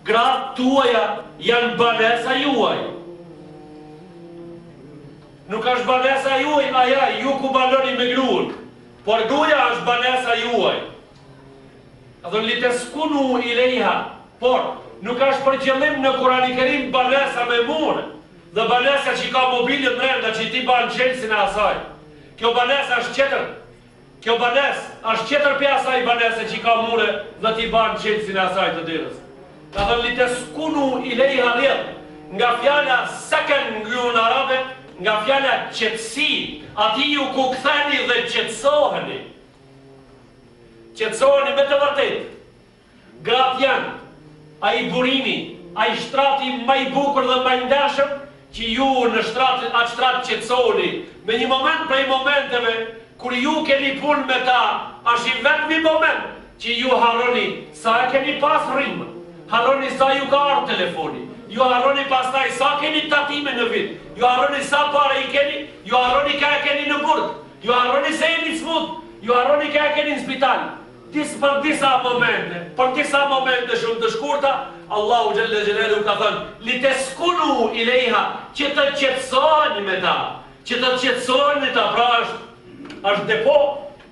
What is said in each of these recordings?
Gratë tuaja janë banesa juaj. Nuk është banesa juaj, aja, ju ku banoni me gruën, por gruaja është banesa juaj. Dhe li të skunu i lejha, por nuk është për qëllim në Kurani Kerim banesa me mure, dhe banesa që ka mobilit brenda që ti banë qelsin e asaj. Kjo banesa është qetër. Kjo banes është qetër për asaj banese që ka mure dhe ti banë qelsin e asaj të dirës. Ka dhe li të skunu i lejha rrëd, nga fjalla seken në gjuhën arabe, nga fjalla qetësi, ati ju ku këtheni dhe qetësoheni. Qetësoheni me të vërtet. Gratë janë, a i burimi, a i shtrati ma i bukur dhe ma i ndashëm, që ju në atë shtratë qetësoheni. Me një moment prej momenteve, kur ju keni pun me ta, është i vetëmi moment që ju harroni sa e keni pas rrimë, harroni sa ju ka ardhur telefoni, ju harroni pastaj sa keni tatime në vit, ju harroni sa pare i keni, ju harroni ka e keni në burg, ju harroni se jeni smut, ju harroni ka e keni në spital. Për disa momente shumë të shkurta, Allahu Gjelle Gjelalu ka thënë, li të skunu i lejha, që të qetësoheni me ta, që të qetësoheni ta, pra është depo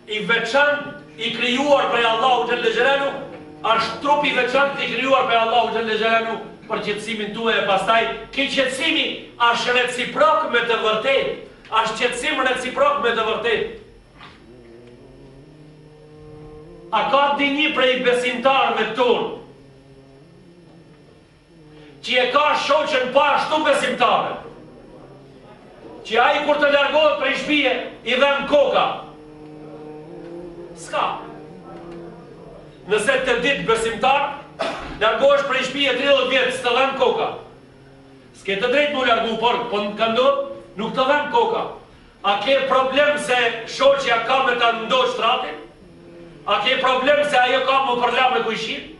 i veçantë i krijuar prej Allahu Gjelle Gjelalu, është trup i veçantë i krijuar prej Allahu Gjelle Gjelalu për qetësimin tuaj e pastaj, ki qetësimi është reciprok me të vërtet, është qetësim reciprok me të vërtet. A ka dinji prej besimtarëve tonë që e ka shoqen pa ashtu besimtare, që ai kur të largohet prej shtëpie i dhen koka? S'ka. Nëse të ditë besimtar, largohesh prej shtëpie 30 vjet, s'të dhen koka. S'ke të drejtë mu largu, por ka ndodhur, nuk të dhen koka. A ke problem se shoqja ka me ta ndosh shtratin? A ke problem se ajo ka më përla me kujshin?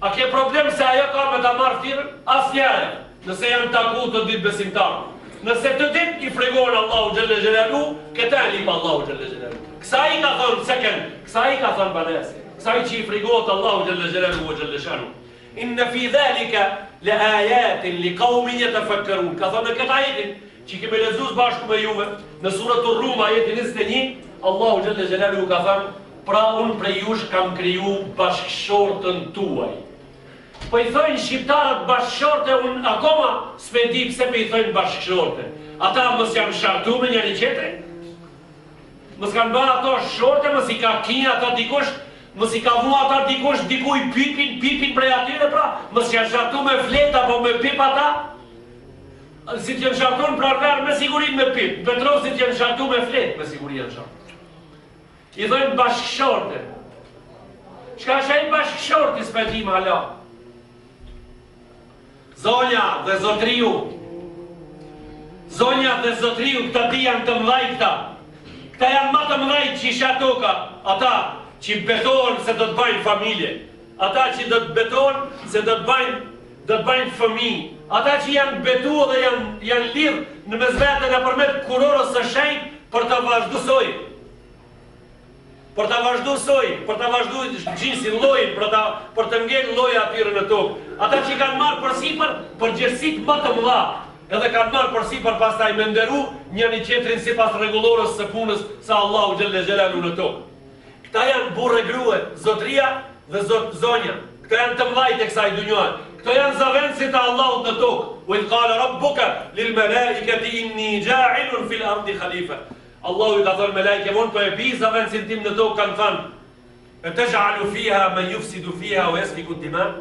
A ke problem se ajo ka me ta marrë firën? Asnjëherë, nëse janë taku të ditë besimtarë. Nëse të ditë i fregonë Allahu Gjelle Gjelalu, këta e lipë Allahu Gjelle Gjelalu. Kësa i ka thënë seken, kësa i ka thënë banesi, kësa i që i fregotë Allahu Gjelle Gjelalu o Gjelle Shanu. Inna fi dhalika le ajatin li qaumin yatafakkarun. Ka thënë në këtë ajetin, që kemi lexuar bashkë me juve, në suratul Rum ajetin 21, Allahu Gjelle Gjelalu ka thënë, pra unë prej jush kam kriju bashkëshortën tuaj. Po i thojnë shqiptarët bashkëshorte, unë akoma s'me di pse po i thojnë bashkëshorte. Ata mës janë shartu me njëri qetri? Mës kanë bërë ato shorte, mës i ka kinja ata dikush, mës i ka vu ata dikush, dikuj pipin prej atyre, pra mës janë shartu me fleta, po me pip ata? Si t'janë shartu në prarver me sigurin me pip, Petrov si t'janë shartu me flet, me sigurin janë shartu. I dhojnë bashkëshorte. Shka është e bashkëshorti s'petim hala? Zonja dhe zotriu. Zonja dhe zotriu, këta di janë të mdhaj këta. Këta janë ma të mdhaj që isha toka. Ata që betohen se do të bajnë familje. Ata që do të betohen se do të bajnë fëmijë. Ata që janë betu dhe janë lirë në mezvetën e përmet kurorës së shenjtë për të vazhdusoj. Për të vazhdusoj, për të vazhdu gjinsin lojin, për të ngellë loja atyre në tokë. Ata që kanë marrë përsipër për gjërësit më të mëdha, edhe kanë marrë përsipër pastaj me nderu njëri tjetrin sipas rregullorës së punës sa Allahu Gjelle Gjelalu në tokë. Këta janë burrë grue, zotria dhe zonja. Këta janë të mëdhaj të kësaj dunjoje. Këto janë zavendësit e Allahut në tokë. Wa idh qala rabbuka lil malaikati inni ja'ilun fil ardi khalifa. Allahu i ka thënë me lajke vonë, po e biza vendësin tim në tokë kanë thënë, e të gjallu fiha, me jufsidu fiha, o esmi ku diman,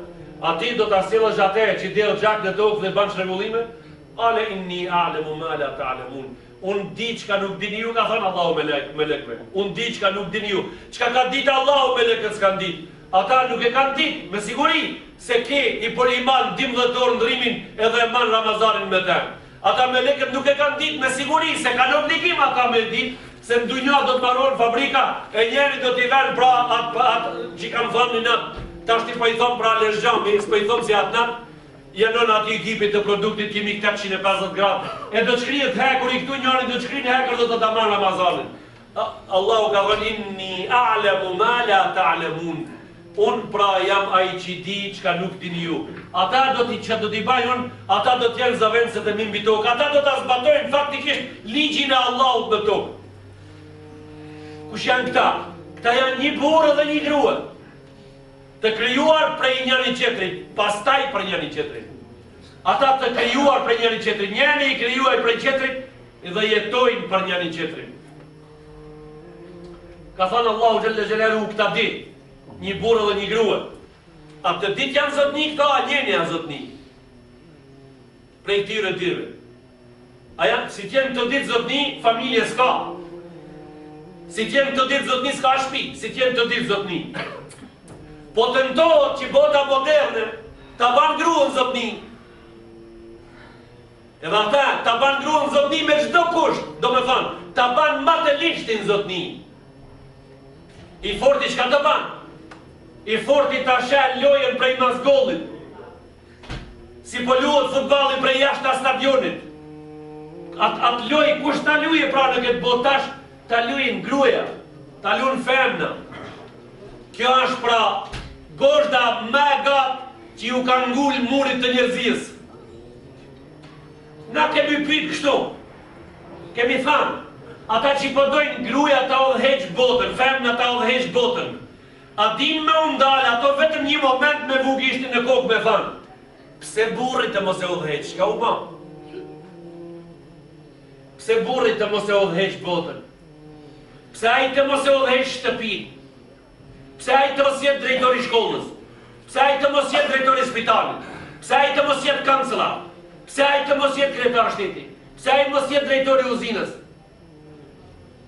ati do të asilësh atë që dirë gjak në tokë dhe banë shregullime, ale inni a'lemu ma la ta'lemun. Unë di qka nuk dini ju, ka thënë Allahu me lekve. Unë di qka nuk dini ju. Qka ka ditë Allahu me lekët s'kan ditë. Ata nuk e kanë ditë, me siguri, se ke i për iman 12 orë ndrimin edhe man Ramazanin me temë. Ata me lekët nuk e kanë ditë me siguri, se kanë obligim ata me ditë, se në dunja do të marrojnë fabrika, e njeri do t'i venë pra atë që kanë thënë një natë, ta shti për i thonë pra leshgjami, s'për i thonë si atë natë, janon ati ekipit të produktit kimik 850 gradë, e do të shkrijet hekur i këtu njëri, do të shkrijet hekur do të ta marrë Ramazanin. Allahu ka thënë inni a'lemu ma la ta'lemun. unë pra jam ai që di çka nuk dini ju. Ata që do t'i bajnë unë, ata do t'jenë zavendëset e mi mbi tokë. Ata do t'a zbatojnë faktikisht ligjin e Allahut në tokë. Kush janë këta? Këta janë një burrë dhe një grua, të krijuar prej njëri tjetrit, pastaj për njëri tjetrit. Ata të krijuar prej njëri tjetrit, njëri i krijuar prej tjetrit dhe jetojnë për njëri tjetrin. Ka thënë Allahu xhalla xhelaluhu këta ditë, një burrë dhe një grua. Atë ditë janë zotni këto, a njeni janë zotni. Prej këtyre dyrëve. Si t'jenë të ditë zotni, familje s'ka. Si t'jenë të ditë zotni, s'ka shtëpi. Si t'jenë të ditë zotni. Po tentohet që bota moderne ta ban gruan zotni. Edhe ata ta ban gruan zotni me çdo kusht, do me thënë, ta ban materialistin zotni. I forti çka të ban? I forti ta shel lojën prej mazgollit. Si po luhet futbolli prej jashtë stadionit. Atë lojë kush ta luje pra në këtë botë tash, ta lujin gruaja, ta luajn femna. Kjo është pra gozhda më e gatë që ju ka ngul murit të njerëzisë. Na kemi pyet kështu. Kemi thënë, ata që po dojnë gruaja ta udhëheq botën, femna ta udhëheq botën. A din me undal, ato vetëm një moment me vuk ishtin në kokë me thënë. Pse burrit të mos e udhëheq, çka u bë? Pse burrit të mos e udhëheq botën? Pse ai të mos e udhëheq shtëpinë? Pse ai të mos jetë drejtori i shkollës? Pse ai të mos jetë drejtori i spitalit? Pse ai të mos jetë kancellar? Pse ai të mos jetë kryetar shteti? Pse ai mos jetë drejtori i uzinës?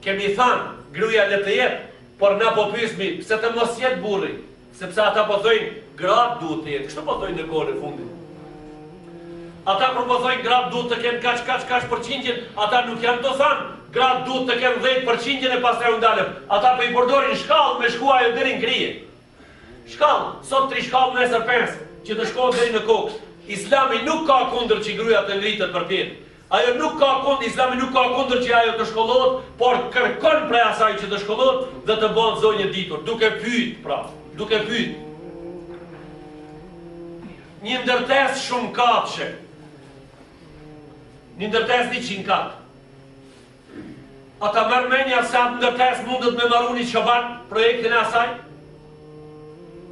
Kemi thënë, gruaja le të jetë, por na po pyesmi, pse të mos jetë burri? Sepse ata po thojnë, gratë duhet të jetë. Kështu po thojnë në kohën e fundit. Ata kur po thojnë gratë duhet të kenë kaç përqindjen, ata nuk janë të thënë, gratë duhet të kenë 10% e pastaj u ndalën. Ata po i përdorin shkallë me shku ajo deri në krije. Shkallë, sot 3 shkallë, nesër 5, që të shkohet deri në kokë. Islami nuk ka kundër që gruaja të ngritet për petë. Ajo nuk ka kundër, Islami nuk ka kundër që ajo të shkollohet, por kërkon prej asaj që të shkollohet dhe të bëhet zonjë ditur, duke pyet, pra, duke pyet. Një ndërtesë shumë katëshe. Një ndërtesë 100 katë. Ata merr mendja se atë ndërtesë mundet me marrë një çoban projektin e asaj?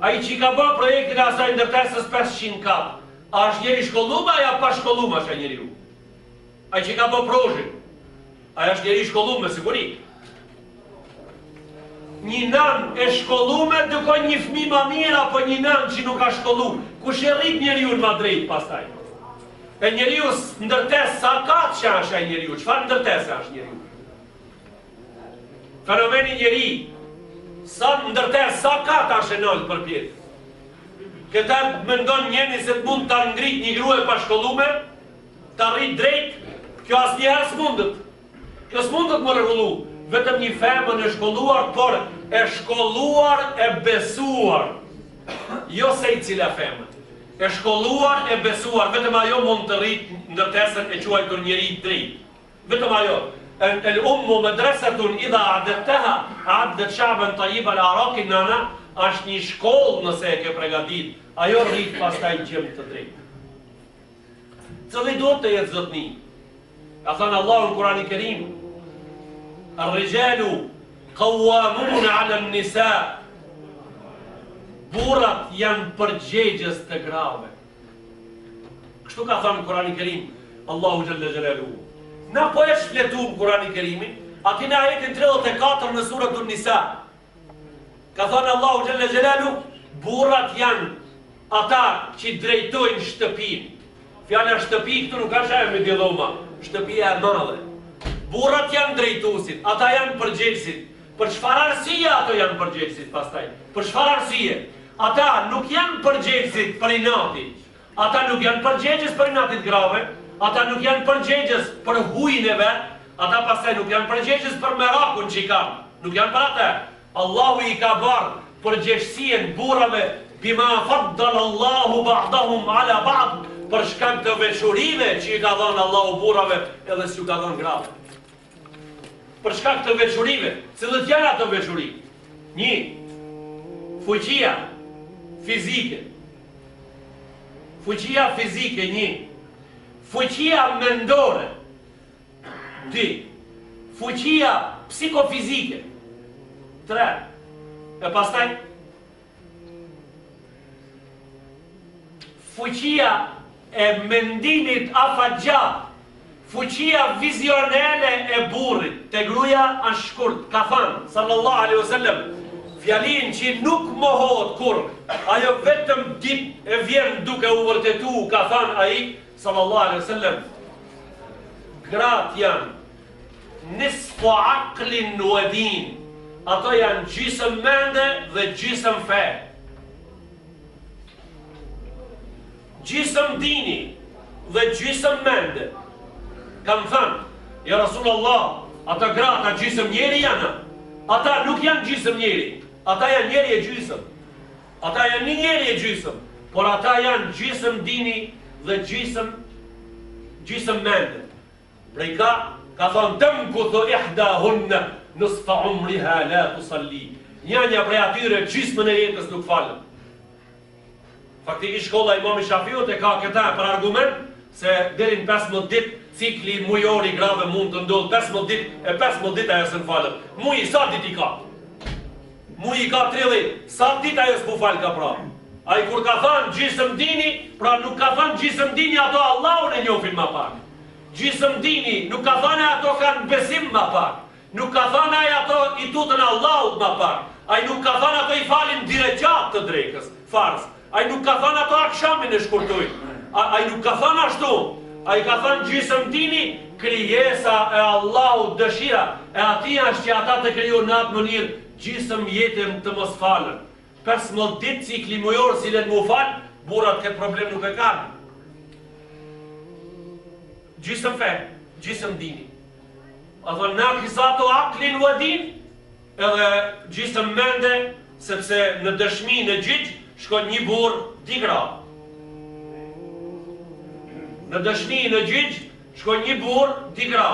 Ai që ka bërë projektin e asaj ndërtesës 500 katë, a është njeri shkolluar apo pa shkolluar është ai njeriu? Ai që ka bërë projektin, ai është njeri shkolluar me siguri. Një nan e shkolluar dukon një fëmijë më mirë apo një nan që nuk ka shkolluar? Kush e rrit njeriu në Madrid pastaj? E njeriu ndërtesë sa katë që është ai njeriu? Çfarë ndërtesë është njeriu? Fenomeni njeri, sa ndërtesë sa katë është e nëllë për pjetë. Këta mendon njeni se të mund të ngrit një grua e pa shkollume, të rrit drejt, kjo asë njëherë s'mundet. Kjo s'mundet më rregullu. Vetëm një femën e shkolluar, por e shkolluar e besuar. Jo se i cila femën. E shkolluar e besuar, vetëm ajo mund të rrit ndërtesën e quajtur njeri drejt. Vetëm ajo. الأم مدرسة إذا أعددتها أعدت شعبا طيب الأعراق nana është një shkollë nëse e ke përgatit. Ajo rrit pastaj gjem të drejtë. Cili duhet të jetë zotni? Ka thënë Allahu në Kur'anin e Kerim, "Ar-rijalu qawwamuna 'ala an-nisa." Burrat janë përgjegjës të grave. Kështu ka thënë në Kur'anin e Kerim Allahu xhalla xhelaluhu. Na po e shfletum Kur'anin e Kerimin, aty në ajetin 34 në suratun Nisa. Ka thënë Allahu xhalla xhelalu, burrat janë ata që drejtojnë shtëpinë. Fjala shtëpi këtu nuk ka shajë me dilloma, shtëpia e madhe. Burrat janë drejtuesit, ata janë përgjegjësit. Për çfarë arsye ato janë përgjegjësit pastaj? Për çfarë arsye? Ata nuk janë përgjegjësit për inati. Ata nuk janë përgjegjës për inatit grave. Ata nuk janë përgjegjës për hujin e vet, ata pastaj nuk janë përgjegjës për merakun që i kanë. Nuk janë për atë. Allahu i ka bërë përgjegjësien burrave bima faddala Allahu ba'dahum ala ba'd, për shkak të veçurive që i ka dhënë Allahu burrave edhe s'ju ka dhënë grave. Për shkak të veçurive, cilët janë ato veçuri? 1. Fuqia, fizike. Fuqia fizike, 1. Fuqia mendore, 2. Fuqia psikofizike, 3. E pastaj fuqia e mendimit afatgjat, fuqia vizionele e burrit. Te gruaja është shkurt, ka thënë sallallahu alaihi wasallam fjalin që nuk mohohet kur, ajo vetëm ditë e vjen duke u vërtetu, ka thënë ai sallallahu alaihi wasallam, gratë janë nisfu aqlin wa din, ato janë gjysëm mende dhe gjysëm fe. Gjysëm dini dhe gjysëm mende. Kam thënë, ja Rasulullah, ata grata gjysëm njeri janë. Ata nuk janë gjysëm njeri, ata janë njeri e gjysëm. Ata janë një njeri e gjysëm, por ata janë gjysëm dini dhe gjysëm mende. Prej ka thonë, tëmë këtho ihda hunne, nësfa umriha la tusalli. Njënja prej atyre gjysmën e jetës nuk falën. Faktikisht shkolla Imam Shafiut e ka këta për argument se deri në 15 ditë cikli mujor i grave mund të ndodhë 15 ditë, e 15 ditë ajo s'në falën. Muji sa ditë i ka? Muji i ka 30, sa ditë ajo s'pu falë ka pra? Ai kur ka thënë gjysëm dini, pra nuk ka thënë gjysëm dini ato Allahun e njohin më pak. Gjysëm dini nuk ka thënë ato kanë besim më pak. Nuk ka thënë ai ato i tutën Allahut më pak. Ai nuk ka thënë ato i falin diregjat të drekës, farz. Ai nuk ka thënë ato akshamin e shkurtojnë. Ai nuk ka thënë ashtu. Ai ka thënë gjysëm dini, krijesa e Allahut, dëshira e atij është që ata të krijojnë në atë mënyrë gjysëm jetën të mos falën. 15 ditë cikli mujor sillen mu fal, burrat këtë problem nuk e kanë. Gjysëm fe, gjysëm dini. A thonë na kisato aklin wa din, edhe gjysëm mende, sepse në dëshmi në gjyq shkon një burr, 2 gra. Në dëshmi në gjyq shkon një burr, 2 gra.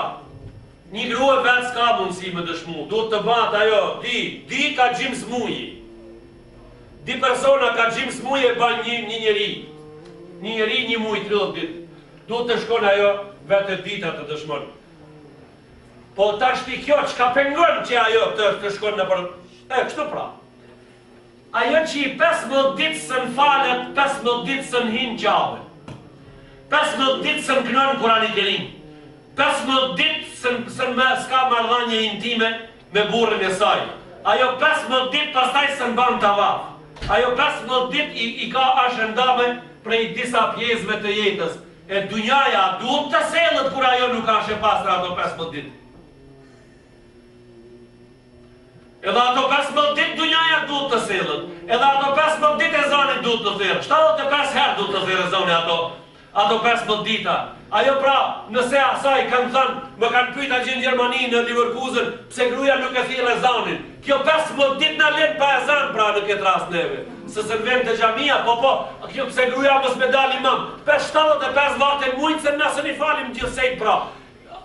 Një grua vetë s'ka mundësi me dëshmu, duhet të bat ajo, di ka gjimës muji. 2 persona ka gjimës muji e ban një njeri. Një njeri, një muj, 30 ditë. Duhet të shkon ajo vetë dita të dëshmon. Po ta shti kjo që ka pengon që ajo të shkon në për... kështu pra. Ajo që i 15 ditë së në falet, 15 ditë së në hinë gjave. 15 ditë së në kënon Kurani Kerim. 15 ditë së në s'ka marrëdhënie intime me burrin e saj. Ajo 15 ditë pastaj së në ban tavaf. Ajo 15 ditë i ka ashëndame prej disa pjesëve të jetës. E dunjaja duhet të sellet kur ajo nuk ka shepastra ato 15 ditë. Edhe ato 15 ditë dunjaja duhet të sellet. Edhe ato 15 ditë e zonit duhet të thirrë. 75 herë duhet të thirrë zoni ato 15 dita. Ajo pra, nëse asaj kanë thënë, më kanë pyeta gjë në Gjermani, në Leverkusen, pse gruaja nuk e thirrë ezanin. Kjo 15 ditë na lën pa ezan pra në këtë rast neve. Se në vend të xhamia, po, kjo pse gruaja mos me dal imam. 75 vate mujt se na s'i falim gjithsej pra.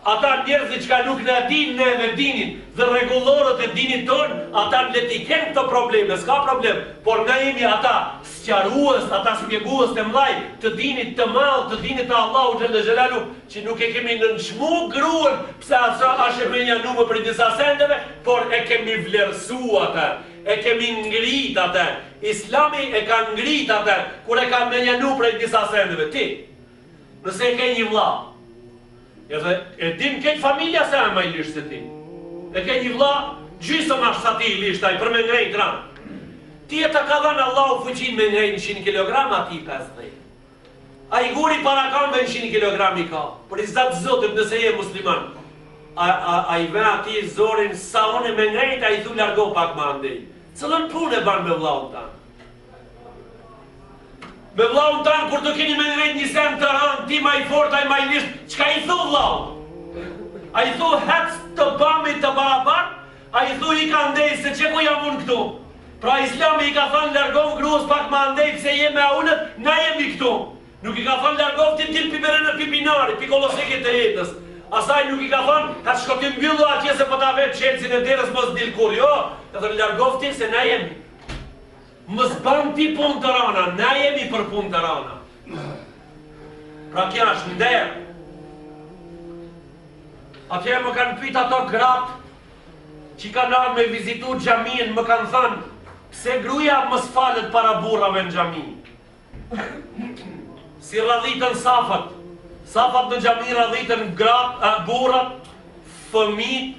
Ata njerëzit që nuk në din neve dinin dhe rregullorët e dinit tonë, ata le t'i kenë këto probleme, s'ka problem, por ne jemi ata sqarues, ata spjegues të mëdhaj të dinit të madh, të dinit të Allahu xhallal xhelalu, që nuk e kemi nënçmu gruan pse është e menjanuar për disa sendeve, por e kemi vlerësu atë, e kemi ngrit atë. Islami e ka ngrit atë kur e ka menjanuar për disa sendeve. Ti, nëse e ke një vëlla, edhe e din këtë familja se e ma i lishtë se ti. E ke një vëlla, gjysëm ashtë sa ti i lishtë, për me ngrejnë ranë. Ti e të ka dhanë Allahu fuqin me ngrejnë 100 kg, ati 50. A i guri para kamve 100 kg i ka. Për i zatë zotit nëse je musliman. A i ve ati zorin sa une me ngrejnë, a i thu largo pak ma ndej. Cëllën punë e banë me vëllahu tanë. Me vëllahun tanë, kur të keni me ngrejt një sen të hanë, ti ma i fort, a i ma i lisht, qka i thu vëllahu? A i thu hec të bamit të barabar, a i thu i ka ndej se që ku jam unë këtu. Pra Islami i ka thënë largohë gruas pak ma ndej pëse jeme a unët, na jemi këtu. Nuk i ka thënë largohë ti t'il pibere në pipinari, pikoloseket e jetës. Asaj nuk i ka thënë, ka të shkotim mbyllu atje se po ta vetë qelësin e derës mos dil kur, jo, ka thënë largohë ti se na jemi. Mos bën ti punë të rana, na jemi për punë të rana. Pra kja është nder. Atje më kanë pyet ato gratë që kanë ardhur me vizitu xhamin, më kanë thënë, pse gruaja mos falet para burrave në xhami? Si radhitën safat. Safat në xhami radhitën gratë, burrat, fëmijët,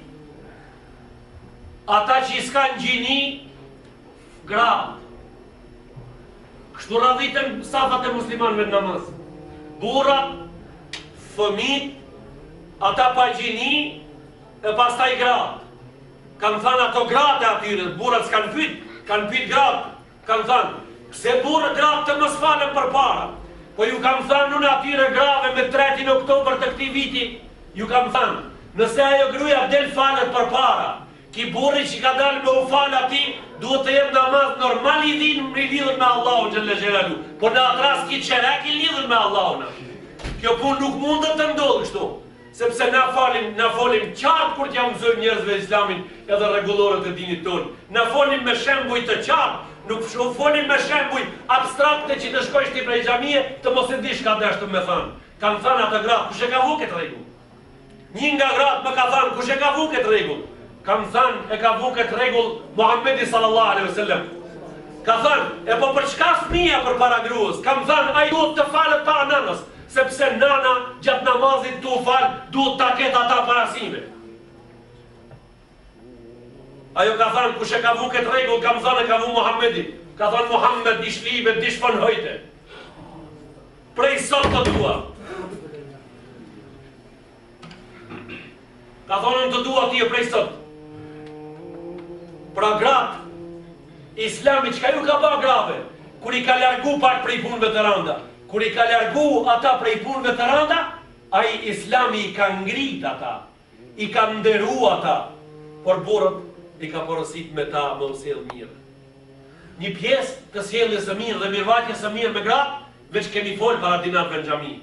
ata që i s'kanë gjini, gratë. Kështu radhitën safat e muslimanëve në namaz. Burrat, fëmijët, ata pa gjini, e pastaj gratë. Kanë thënë ato gratë e atyre, burrat s'kanë pyet, kanë pyet gratë. Kanë thënë, pse burrat gratë të mos falen përpara? Po ju kam thënë unë atyre grave me 3 oktober të këtij viti, ju kam thënë, nëse ajo gruaja del falet përpara, ki burri që ka dalë me u falë ati, duhet të jetë namaz normal i lidhur me Allahun xhalla xhelalu. Po në atë rast ki çerek i lidhur me Allahun. Kjo punë nuk mundet të ndodhë kështu, sepse na folim qartë kur t'ja mësojmë njerëzve islamin edhe rregullorët e dinit tonë. Na folim me shembuj të qartë, nuk folim me shembuj abstrakte që të shkojsh ti prej xhamie të mos e dish ka dashur me thënë. Kanë thënë atë gratë, kush e ka vu këtë rregull? Një nga gratë më ka thënë, kush e ka vu këtë rregull? Kam thënë, e ka vu këtë rregull Muhamedi sallallahu alaihi wasallam. Ka thënë, e po për çka fëmia përpara gruas? Kam thënë, ai duhet të falet para nënës, sepse nana gjatë namazit tu fal, duhet ta ketë ata parasime. Ajo ka thënë, kush e ka vu këtë rregull? Kam thënë, e ka vu Muhamedi. Ka thënë Muhammed, dish libe, dish fanhojte. Prej sot të dua. Ka thonë në të dua ti e prej sot. Pra gratë, Islami çka ju ka ba grave? Kur i ka largu pak prej punëve të rënda, kur i ka largu ata prej punëve të rënda, ai Islami i ka ngrit ata, i ka nderu ata, por burrët i ka porosit me ta me usjell mirë. Një pjesë të sjelljes së mirë dhe mirëvajtjes së mirë me gratë, veç kemi folë para dinarve në xhami.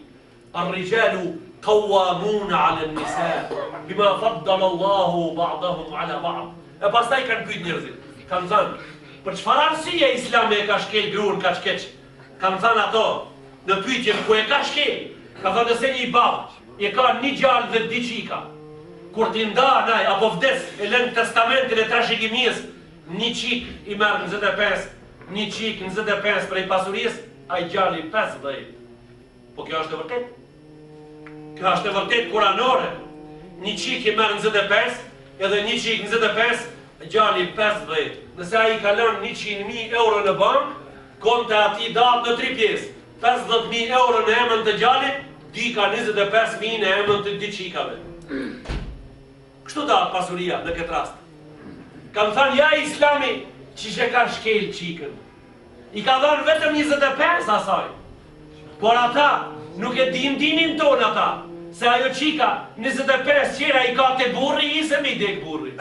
Ar-rijalu qawwamuna 'ala an-nisa bima faddala Allahu ba'dahum 'ala ba'd. E pastaj kanë pyet njerëzit, kanë thënë, për çfarë arsye Islami e ka shkel gruan kaq keq? Kanë thënë ato, në pyetjen ku e ka shkel, ka thënë se një bab e ka një gjallë dhe 2 çika. Kur t'i ndan ai apo vdes, e lën testamentin e trashëgimisë, një çik i merr 25, një çik 25 prej pasurisë, ai gjalli 50. Po kjo është e vërtetë? Kjo është e vërtetë kuranore. Një çik i merr 25, edhe një çik 25, gjalli 50. Nëse ai ka lënë 100.000 euro në bank, konta ati datë në 3 pjesë. 50.000 euro në emën të gjallit, dika 25.000 në emën të 2 çikave. Kështu datë pasuria në këtë rast. Kam thënë ja Islami që ka shkel çikën. I ka dhënë vetëm 25 asaj. Por ata nuk e dinin tonë ata, se ajo çika 25 qera i ka te burri, i se mi dek burri.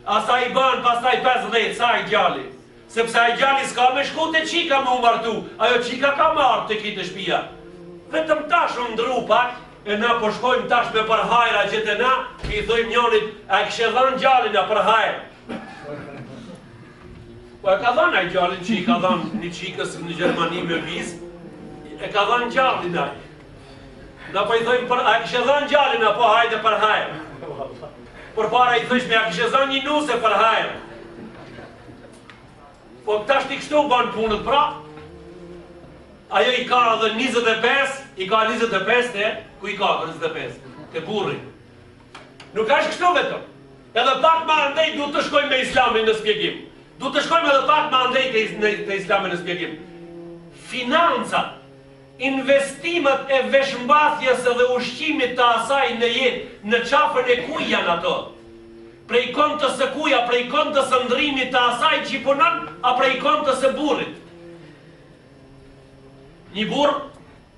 Asa i ban pastaj 50, sa i gjalli. Sepse ai gjalli s'ka me shku te çika me u martu, ajo çika ka marrë te kitë shtëpia. Vetëm tash u ndru pak, e na po shkojmë tash me për hajra gjithë na, i thojmë njonit, a kishe dhënë gjallin a për hajr? Po e ka dhënë ai gjallin që i ka dhënë një çikës në Gjermani me vizë, e ka dhënë gjallin ai. Na po i thojmë, a kishe dhënë gjallin apo hajde për hajr? Por para i thëshme, a kishe dhënë një nuse për hajr? Po tash ti kështu ban punët pra, ajo i ka edhe 25, i ka 25 te, ku i ka 25? Te burri. Nuk është kështu vetëm. Edhe pak ma andej du të shkojmë me Islamin në spjegim. Du të shkojmë edhe pak ma andej të Islamin në spjegim. Financat, investimet e veshmbathjes dhe ushqimit të asaj në jetë, në qafën e kuj janë ato. Prej kontës së kuja, prej kontës së ndrimit të asaj që i punon, a prej kontës së burrit. Një burr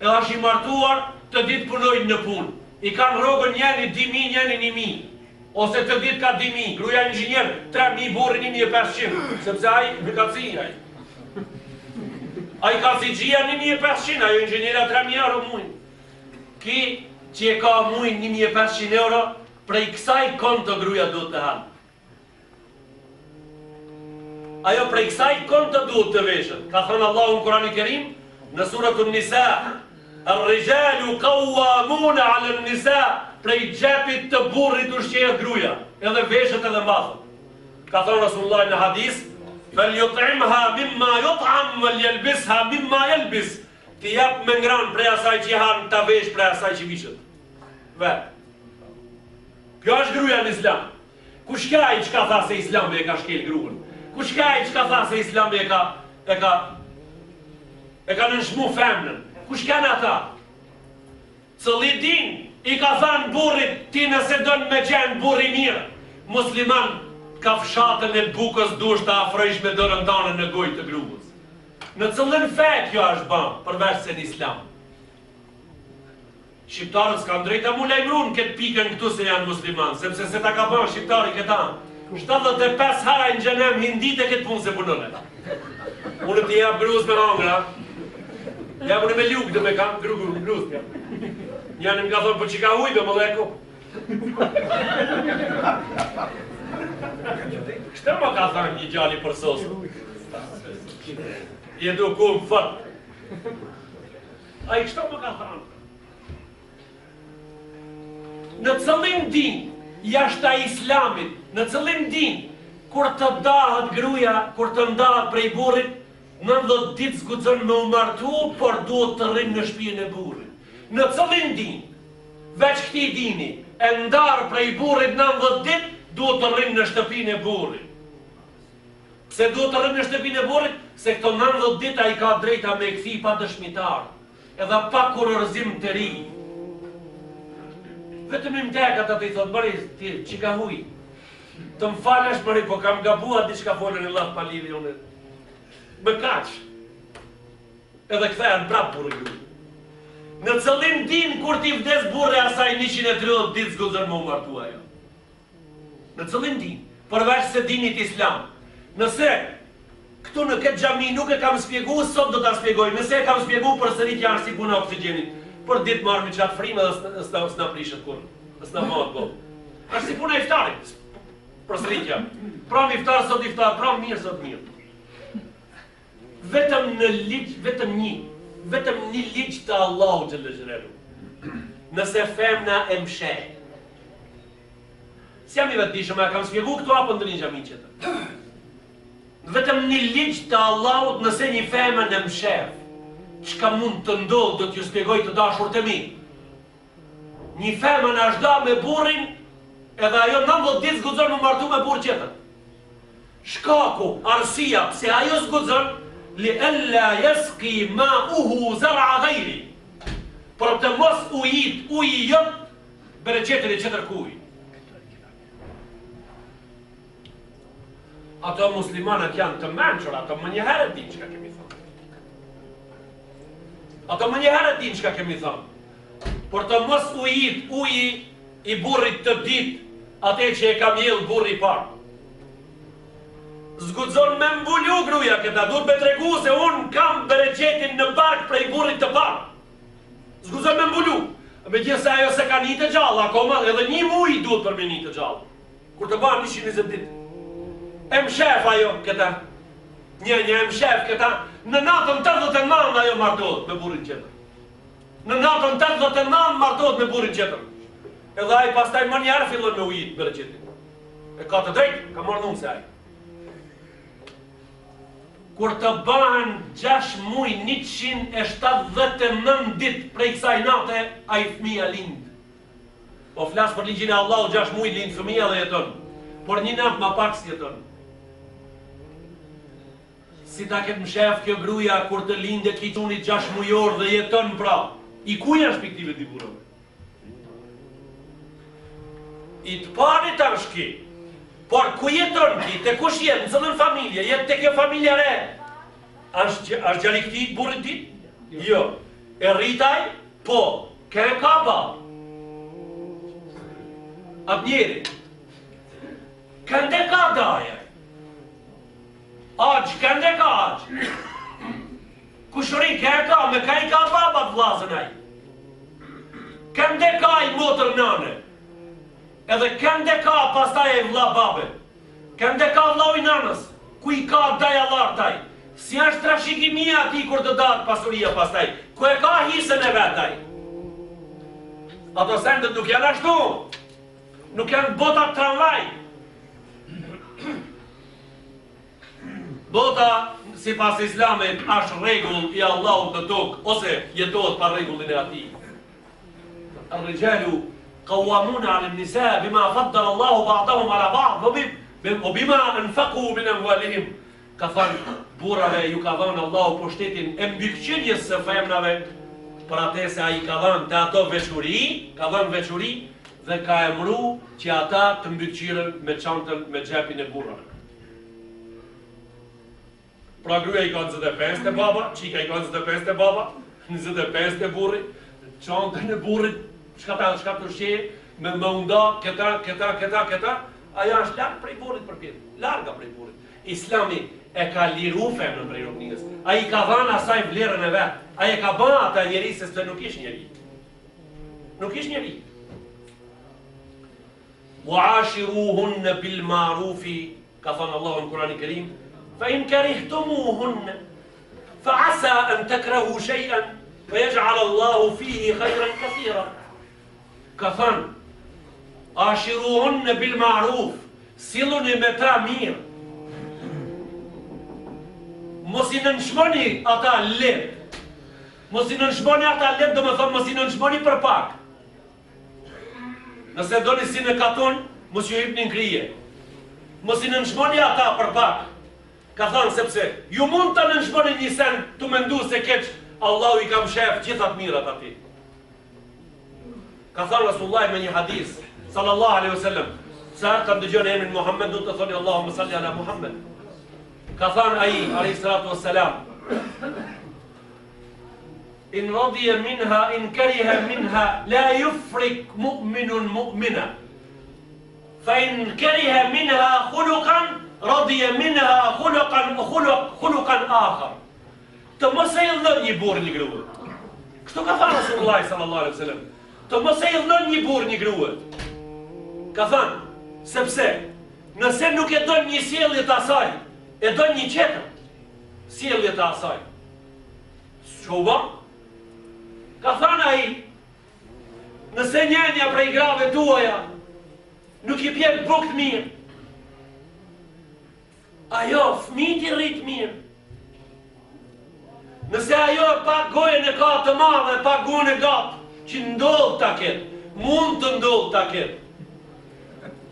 e është i martuar të ditë punojnë në punë. I kanë rrogën njëri 2.000, njëri 1.000. Ose të ditë ka 2.000, gruaja inxhinier 3.000, burri 1.500, sepse ai mëkaci ai. Ai ka si gjia 1.500, ajo inxhiniera 3.000 euro muj. Ki që e ka muj 1.500 euro, prej kësaj konto gruaja do të hanë. ajo prej kësaj kon të duhet të veshët. Ka thënë Allahu në Kur'anin e Kerim në suratun Nisa, "Ar-rijalu qawwamuna 'ala an-nisa", prej xhepit të burrit ushqehet gruaja, edhe veshët edhe mbathët. Ka thënë Rasulullah në hadis, "Falyut'imha mimma yut'am walyalbisha mimma yalbis", ti jap me ngran prej asaj që han, ta vesh prej asaj që vishet. Kjo është gruaja në Islam. Kush ka ai që ka tha se Islami e ka shkel gruan? Kush ka ai që ka tha se Islami e ka nënshmu femnën? Kush kanë ata? Cili din i ka thënë burrit, ti nëse don me qenë burri mirë, musliman, ka fshatën e bukës dush të afrojsh me dorën tane në gojë të gruas. Në cilën fe kjo është bën, përveç se në Islam? Shqiptarët s'kan drejta mu lajmërun këtë pikën këtu se janë musliman, sepse se ta ka bën shqiptari këta. 75 hara në gjenem hindit e këtë punë se punone. Unë t'i jap gruz me angra, ja unë me lukë dhe me kam gruz pja. Janë më ka thonë, për që ka hujbe më leko. Kështë më ka thënë një gjalli për sosë. I edu ku më fëtë. A i kështë më ka thënë. Në cëllim din, jashta Islamit, në cëllim din, kur të dahet gruja, kur të ndahet prej burrit, 90 ditë zguxon me u martu, por duhet të rrinë në shtëpinë e burrit. Në cëllim din, veç këtij dini, e ndarë prej burrit 90 ditë, duhet të rrinë në shtëpinë e burrit. Pse duhet të rrinë në shtëpinë e burrit? Se këto 90 ditë ai ka drejta me kthi pa dëshmitar, edhe pa kurorëzim të ri. Vetëm një mtekat atë i thotë, bëri, ti, që ka huj? Të më falesh, bëri, po kam gabuar diçka folën e lafë pa lidhje unë. Më kaq. Edhe kthehen prapë burri gruaj. Në cëllim din kur ti vdes burri asaj 130 ditë zguxon më martu ajo. Në cëllim din, përveç se dinit Islam. Nëse këtu në këtë xhami nuk e kam shpjeguar, sot do ta shpjegoj. Nëse e kam shpjeguar përsëri janë si puna e oksigjenit. Për ditë marrë me qatë frime dhe s'na prishet kur. S'na mohet bo. Ashtë si puna e iftarit. Përsëritja. Pram iftar, sot iftar, pram mirë, sot mirë. Vetëm në ligj, vetëm një ligj të Allahu xhallal xhelalu. Nëse femna e msheh. Si jam i vetëdijshëm, a kam shpjegu këtu apo ndonjë xhami tjetër? Vetëm një ligj të Allahut nëse një femën e msheh. Çka mund të ndodhë, do t'ju shpjegoj të dashur të mi. Një femën është da me burrin, edhe ajo 90 ditë zguxon më martu me burr tjetër. Shkaku, arsia, pse ajo zguxon, li alla yasqi ma'uhu zar'a ghayri. Për të mos ujit, uji jot, bereqetin e qetër kuj. Ato muslimanët janë të mençur, ato më njëherë din çka kemi thënë. Ato më njëherë din çka kemi thënë. Por të mos ujit uji i burrit të ditë, atë që e ka mjell burri i parë. Zguxon me mbulu gruaja këta, duhet me tregu se unë kam bereqetin në bark prej burrit të parë. Zguxon me mbulu. Megjithëse ajo se ka një të gjallë akoma, edhe një muj duhet për me një të gjallë. Kur të banë 120 ditë. E mshef ajo këta. Një e mshef këta. Në natën 89 ajo martohet me burrin tjetër. Në natën 89 martohet me burrin tjetër. Edhe ai pastaj më njëherë fillon me ujit bereqetin. E ka të drejtë, ka marrë numse ai. Kur të bëhen 6 muj 179 ditë prej kësaj nate, ai fëmia lind. Po flas për ligjin e Allahut, 6 muj lind fëmia dhe jeton. Por një natë më pak s'jeton. Si ta ketë mshef kjo gruaja kur të lindet kitunit 6 mujor dhe jeton pra. I ku janë shpiktive t'i burrave? I të pari ta shki. Por ku jeton ki? Te kush jetë? Në cëllën familje? Jetë te kjo familje re? Ashtë gjali këti burrit dit? Jo. E rritaj? Po. Ke ka ba? Atë njeri. Kënde ka daje? Aqë, kënde ka aqë? Kushëri, ke ka, me ka i ka babat vlazën aj. Kënde ka i motër nane? Edhe kënde ka pastaj e vla babe? Kënde ka vlau i nanës? ku i ka dajallartaj. Si është trashëgimia ati kur të datë pasuria pastaj, ku e ka hisën e vetaj. Ato sendet nuk janë ashtu, nuk janë bota tramvaj. Bota, si pas islamit, është regull i Allahut të tokë, ose jetohet pa regullin e ati. Ar-rijalu qawwamuna 'ala an-nisa bima faddala Allahu ba'dahum 'ala ba'd wa bima anfaqu min amwalihim. Ka thënë burrave ju ka dhënë Allahu pushtetin e mbikëqyrjes së femrave, për atë se ai ka dhënë te ato veçuri, ka dhënë veçuri dhe ka emru që ata të mbikëqyren me çantën, me xhepin e burrave. Pra gruaja i ka 25 te baba, çika i ka 25 te baba, 25 te burri, çantën e burrit, çka të ushqeje, me unda, këta, aja është larg prej burrit për pjetë, larga prej burrit. Islami e ka liru femrën prej robnisë. Ai ka dhënë asaj vlerën e vet. Ai e ka bërë ata njeri se s'të nuk ish njeri. Nuk ish njeri. Wa'ashiruhunna bil ma'rufi, ka thënë Allahu në Kur'anin e Kerim, fa in karihtumuhunna fa asa an takrahu shay'an fa yaj'al Allahu fihi khayran kathira. Ka thënë ashiruhunna bil ma'ruf, silluni me ta mirë. Mos i nënshmoni ata lehtë. Mos i nënshmoni ata lehtë, do me thonë mos i nënshmoni për pak. Nëse doni si në katon, mos ju hipni në krije. Mos i nënshmoni ata për pak. Ka thonë sepse ju mund të nënshmoni një sen të mendu se keq Allahu i kam shef gjithat mirat ati. Ka thonë Rasulullah me një hadis, sallallahu alaihi wasallam, sa kam dëgjon emrin Muhammed, do të thoni Allahumma salli ala Muhammed. Ka thënë ai, alayhi salatu wassalam, in radiya minha, in kariha minha, la yufrik mu'minun mu'mina. Fa in kariha minha khuluqan, radiya minha khuluqan akhar. Të mos e ildhën një burr një grua. Kështu ka thënë Rasulullah sallallahu alaihi wasallam. Të mos e ildhën një burr një grua. Ka thënë, sepse nëse nuk e don një sjellje të asaj, e do një qetër, sjellje të asaj. Shoba, ka thënë ai, nëse njenja prej grave tuaja nuk i bjen bukë mirë, ajo fëmijët i rrit mirë. Nëse ajo pak gojën e ka të madhe, pak gojën e gatë, që ndodh ta ketë, mund të ndodh ta ketë,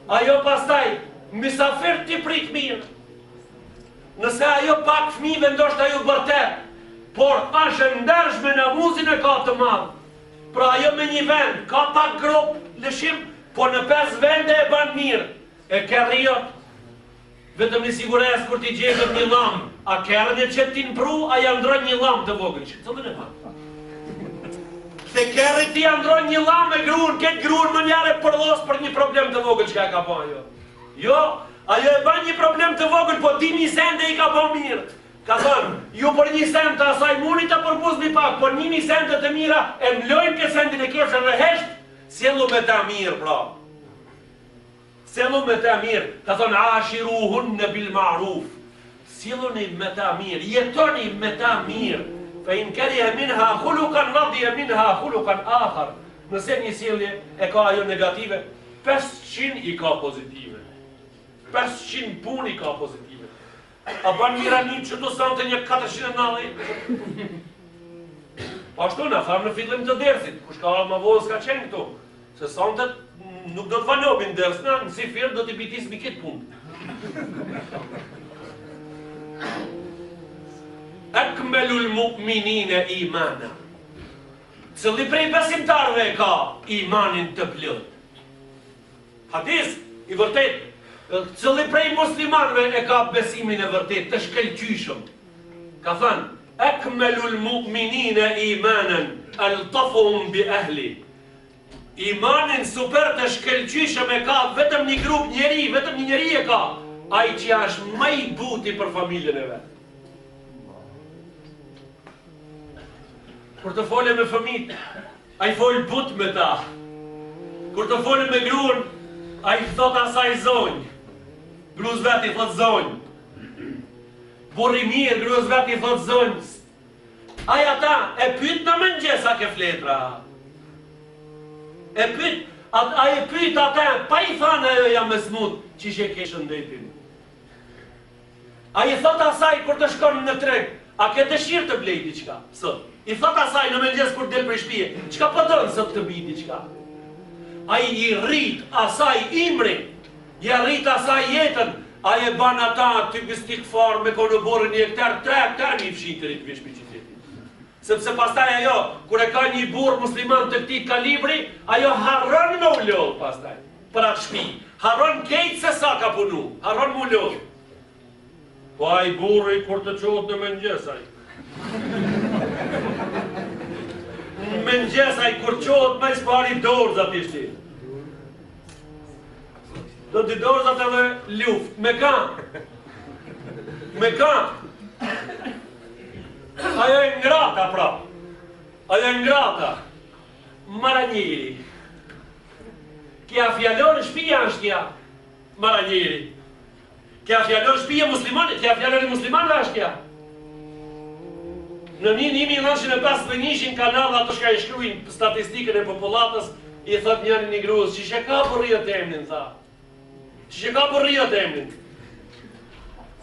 ajo pastaj mysafir t'i prit mirë. Nëse ajo pak fëmijëve ndoshta ju bërtet, por është ndershme në muzin e ka të madhë. Pra ajo me një vend, ka pak grop lëshim, por në 5 vende e ban mirë. E kerriot, vetëm një sigures kur t'i gjetëm një lam, a kerrën e që ti në pru, a ja ndron një lam të vogël. Që të dhe pa? Se kerri ti ja ndron një lam me gruën, këtë gruën më njare përlos për një problem të vogël që ka ba ajo. Jo, ajo e ban një problem të vogël, po ti një sende i ka bo mirë. Ka thënë, ju për një send të asaj muni të përpuz një pak, por një sendet të mira e mlojnë këtë sendin e keqe dhe hesht, sjellu me ta mirë, pra. Sjellu me ta mirë. Ka thënë, ashiruhunna bil ma'ruf. Sjelluni me ta mirë, jetoni me ta mirë. Fa in kariha minha khuluqan, radiya minha khuluqan akhar. Nëse një sjellje e ka ajo negative, 500 i ka pozitive. 500 pun i ka pozitive. A ban mira një që të sante një 490? Ashtu në thamë në fillim të dersit, kush ka ma vodhë s'ka qenë këto. Se santet nuk do të vanobin dersna, nësi firë do t'i bitis mi kitë punë. Akmelul mu'minine imana. Cëlli prej besimtarve ka imanin të plot. Hadis i vërtet. Cëlli prej muslimanve e ka besimin e vërtet, të shkelqyshëm. Ka thënë, akmelul mu'minine imanen, altafuhum bi ahli. Imanin super të shkelqyshëm e ka vetëm një grup njeri, vetëm një njeri e ka, ai që është më i buti për familjen e vetë. Kur të fole me fëmijët, ai fol but me ta. Kur të fole me gruan, ai thot asaj zonjë. Gruz veti thot zonjë. burri mirë, gruas vet I thot zonjës. Ai ata e pyet në mëngjes a ke fletra. E pyet, ai e pyet ata, pa I thënë ajo jam me smut, çish e ke shëndetin. Ai I thot asaj kur të shkon në treg, a ke dëshirë të blej diçka? Sot. I thot asaj në mëngjes kur del prej shtëpie, çka po don sot të bi diçka? Ai I rrit asaj imrin, I rrit asaj jetën, ai e ban ata ty bistik far me konoborën një hektar, 3 hektar I fshitërit vesh me qytetin. Sepse pastaj ajo, kur e ka një burr musliman të këtij kalibri, ajo harron me u lodh pastaj. Për atë shtëpi, harron keq se sa ka punu, harron me u lodh. Po ai burri kur të çohet në mëngjes ai. Në mëngjes ai kur çohet më spari dorzat ishte. Do t'i dorzat edhe luft, me kan. Me kan. Ajo e ngrata pra. Ajo e ngrata. Maranjeri. Kja fjallon shpija është kja. Maranjeri. Kja fjallon shpija muslimanit, kja fjallon muslimanve është kja. Në 1951 kanal ato shka I shkruin statistikën e popullatës, I thot njëri një gruas, që ka përrijat e emnin, tha. Që ka përrijat e emnin.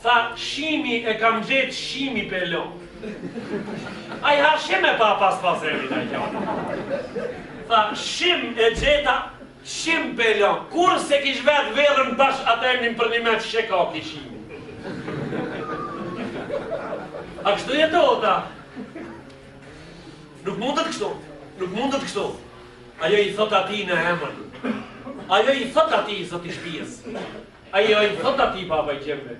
Tha, shimi e kam gjetë shimi pelon. A I ha shim e pa pas emnin a I kja. Tha, shim e gjeta, shim pelon. Kur se kish vetë verën bash atë emnin për një me që ka ki shimi. A kështu jetota? Nuk mundet kështu. Nuk mundet kështu. Ajo I thot ati në emën. Ajo I thot ati I zoti shpijes. Ajo I thot ati baba I qemve.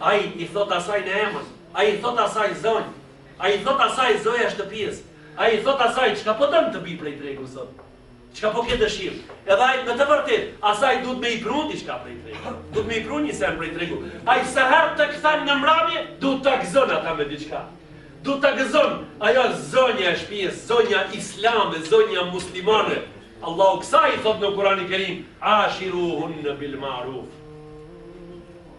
Ai I thot asaj në emën. Ai I thot asaj zonjë. Ai I thot asaj zoja shtëpijes. Ai I thot asaj çka po dëm të bi prej tregu sot. Çka po ke dëshirë. Edhe ai me të vërtet, asaj duhet me I prun diçka prej tregu. Duhet me I prun një sen prej tregu. Ai sa herë të kthen në mramje, duhet ta gëzon ata me diçka. Duhet ta gëzon ajo zonja e shtëpisë, zonja islame, zonja muslimane. Allahu kësaj I thot në Kur'anin e Kerim, ashiruhunna bil ma'ruf.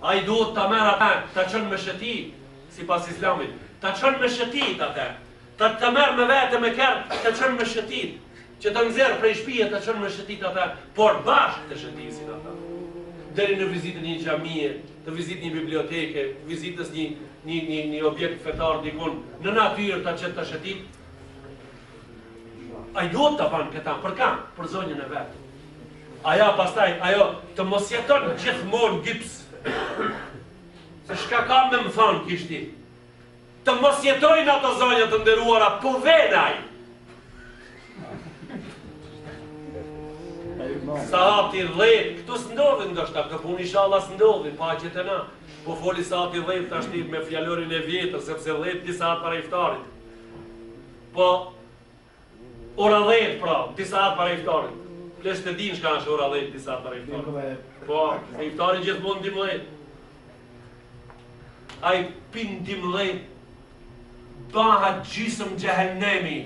Ai duhet ta merr ata, ta çon me shëtit, sipas Islamit. Ta çon me shëtit ata. Ta merr me vete me kert, ta çon me shëtit. Që të nxjerr prej shtëpie ta çon me shëtit ata, por bashkë të shëtisin ata. Deri në vizitën një xhamie, të vizitë një biblioteke, vizitës një objekt fetar dikun, në natyrë ta çet të shëtit. Ai duhet ta ban këta, për ka? Për zonjën e vet. Aja pastaj, ajo të mos jeton gjithmonë gips. Se shka ka me më thonë kishti. Të mos jetojnë ato zonjë të nderuara, po venaj. Sahati 10, këtu s'ndodhin ndoshta, këtë punë inshallah s'ndodhin, paqet e na. Po foli sahati 10 tashti me fjalorin e vjetër, sepse 10 disa atë para iftarit. Po, ora 10 pra, disa atë para iftarit. Plesh të din shka është ora 10 disa atë para iftarit. Po, se iftarit gjithmonë 12. Ai pin 12, bahat gjysëm gjehennemi.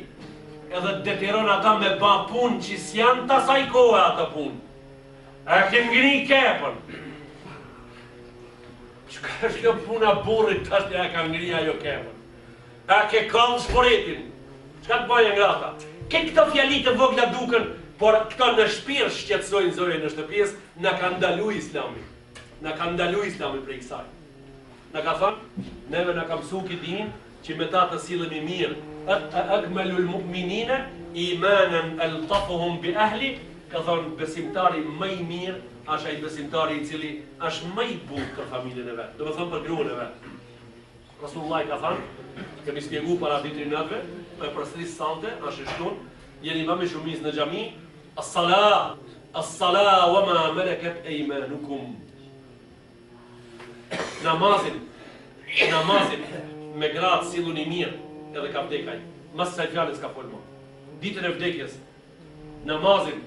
Edhe detyron ata me ba punë që s'janë të asaj kohë ata punë. E ke ngri kepën. Çka është kjo puna burrit tash ja ka ngri ajo kepën. E ke kallë shporetin. Çka të bëjë ngrata? Këto fjali të vogla duken, por këto në shpirt shqetësojnë zonën në shtëpisë, na ka ndaluar Islami. Na ka ndaluar Islami prej kësaj. Na ka thënë, neve na ka mësuar ki din që me ta të sillemi mirë. Akmalul mu'minina imanan altafuhum bi ahli, ka thonë besimtari më I mirë është ai besimtari I cili është më I bukur për familjen e vet. Do të thonë për gruan e vet. Rasulullah ka thënë, kemi shpjeguar para ditën natëve, për përsëris sante, është shtunë, jeni më me shumicë në xhami, as-sala wa ma malakat aymanukum. Namazin me gratë silluni mirë. Edhe ka vdekaj, mas sa I fjalës ka folmo. Ditën e vdekjes, namazin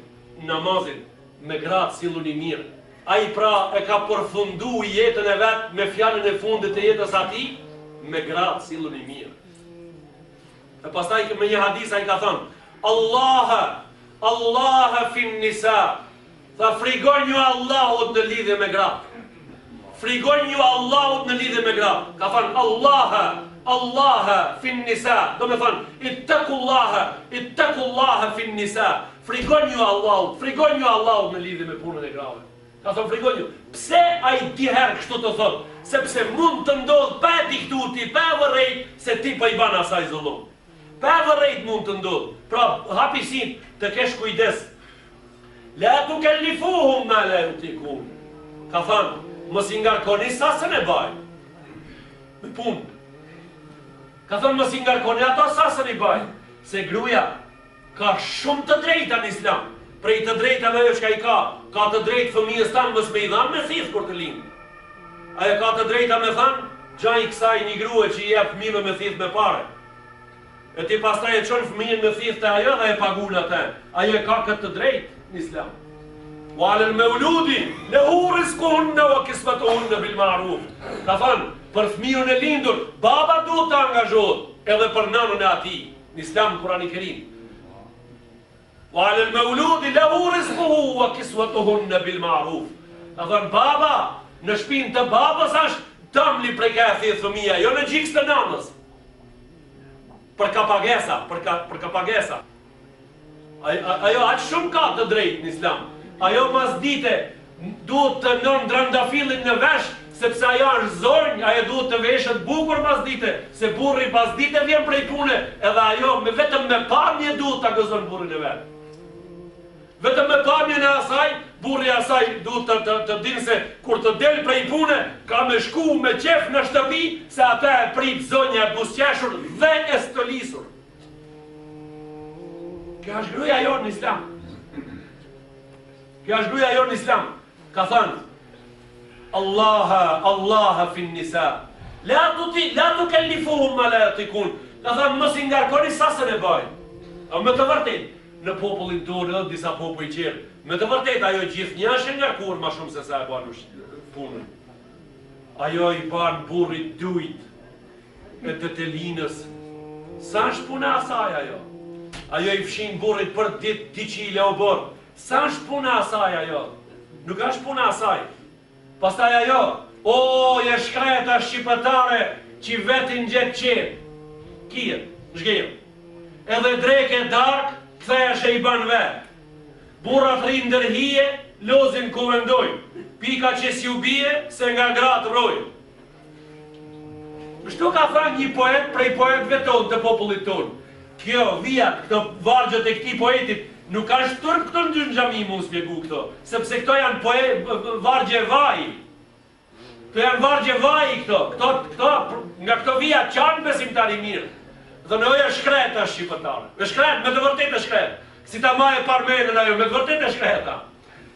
me gratë silluni mirë. Ai pra e ka përfundu jetën e vetë me fjalën e fundit të jetës ati, me gratë silluni mirë. E pastaj me një hadis ai ka thënë, Allah fin nisa, tha frigon ju Allahut në lidhje me gratë. frigojnë ju Allahut në lidhje me gra. Ka thënë Allaha fin nisa. Do me thënë ittaqullaha fin nisa. Frigojnë ju Allahut në lidhje me punën e grave. Ka thënë frigojnë ju. Pse ai diherë kështu të thotë? Sepse mund të ndodhë pa diktuti, pa vërrejt, se ti pa i ban asaj zullum. Pa vërrejt mund të ndodhë. Pra, hapisin të kesh kujdes. La tukellifuhum ma la yutikun. Ka thënë, mos i ngarkoni sasën e baj. Me punë. Ka thënë, mos i ngarkoni ato sasën e baj. Se gruja ka shumë të drejta në islam. Prej të drejtave jo shka i ka të drejtë fëmijës tanë mos me i dhanë me thith kur të linë. Aja ka të drejta me thanë, gjaj kësaj një grue që i jep fëmijëve me thith me pare. E ti pastaj e qonë fëmijën me thith të ajo dhe e pagun atë. Aja ka këtë të drejtë në islam. Walel me uludi, le huris kohunne o kismetohunne bil maruf. Ka thënë, për fëmijën e lindur, baba duhet të angazhohet, edhe për nanën e ati, në islam Kurani Kerim. Walel me uludi, le huris kohunne o kismetohunne bil maruf. Ka thënë, baba, në shpinë të babës ashtë tëmli prej ka e thithë fëmija, jo në gjikës të nanës. Për ka pagesa. Ajo aqë shumë ka të drejtë në islam. Ajo mas dite duhet të nën drandafilin në vesh, sepse ajo është zornjë, ajo duhet të veshët bukur mas dite, se burri mas dite vjen prej pune, edhe ajo vetëm me pamje duhet të gëzon burrin e vetë. Vetëm me pamje në asaj, burri asaj duhet të dinë se kur të del prej pune, ka me shku me qef në shtëpi, se ata e prit zonja e busqeshur dhe e stolisur. Kjo është gruja jo në islam. Ka thënë, Allaha fin nisa. La tukellifuhum ma la yatikun. Ka thënë, mos i ngarkoni sasën e baj. Me të vërtet, në popullin tonë edhe disa popull i qerë, me të vërtet ajo gjithë një është ngarkuar ma shumë se sa e banë punën. Ajo i banë burrit dujt e të telinës. Sa është puna asaj ajo? Ajo i fshin burrit për ditë 2 qile o borë. Sa është puna asaj ajo? Nuk është puna asaj. Pastaj ajo, je shkreta shqipëtare që vetin gjetë qenë. Kije, shgejë. Edhe dreke dark, këthesh e i ban vetë. Burrat rinë ndërhije, lozin ku vendojnë. Pika që si u bie, se nga gratë rojnë. Kështu ka thënë një poet prej poetëve tonë të popullit tonë. Kjo, vijat, këto vargjët e këtij poetit, nuk është tërë këto në gjami mu spjegu këto, sepse këto janë vargje vaj. Këto janë vargje vaj këto, nga këto vijat qanë besimtari mirë. Dhe në oja shkreta shqipëtare. E shkret, me të vërtet e shkret. Si ta ma e parmenën ajo, me të vërtet e shkreta.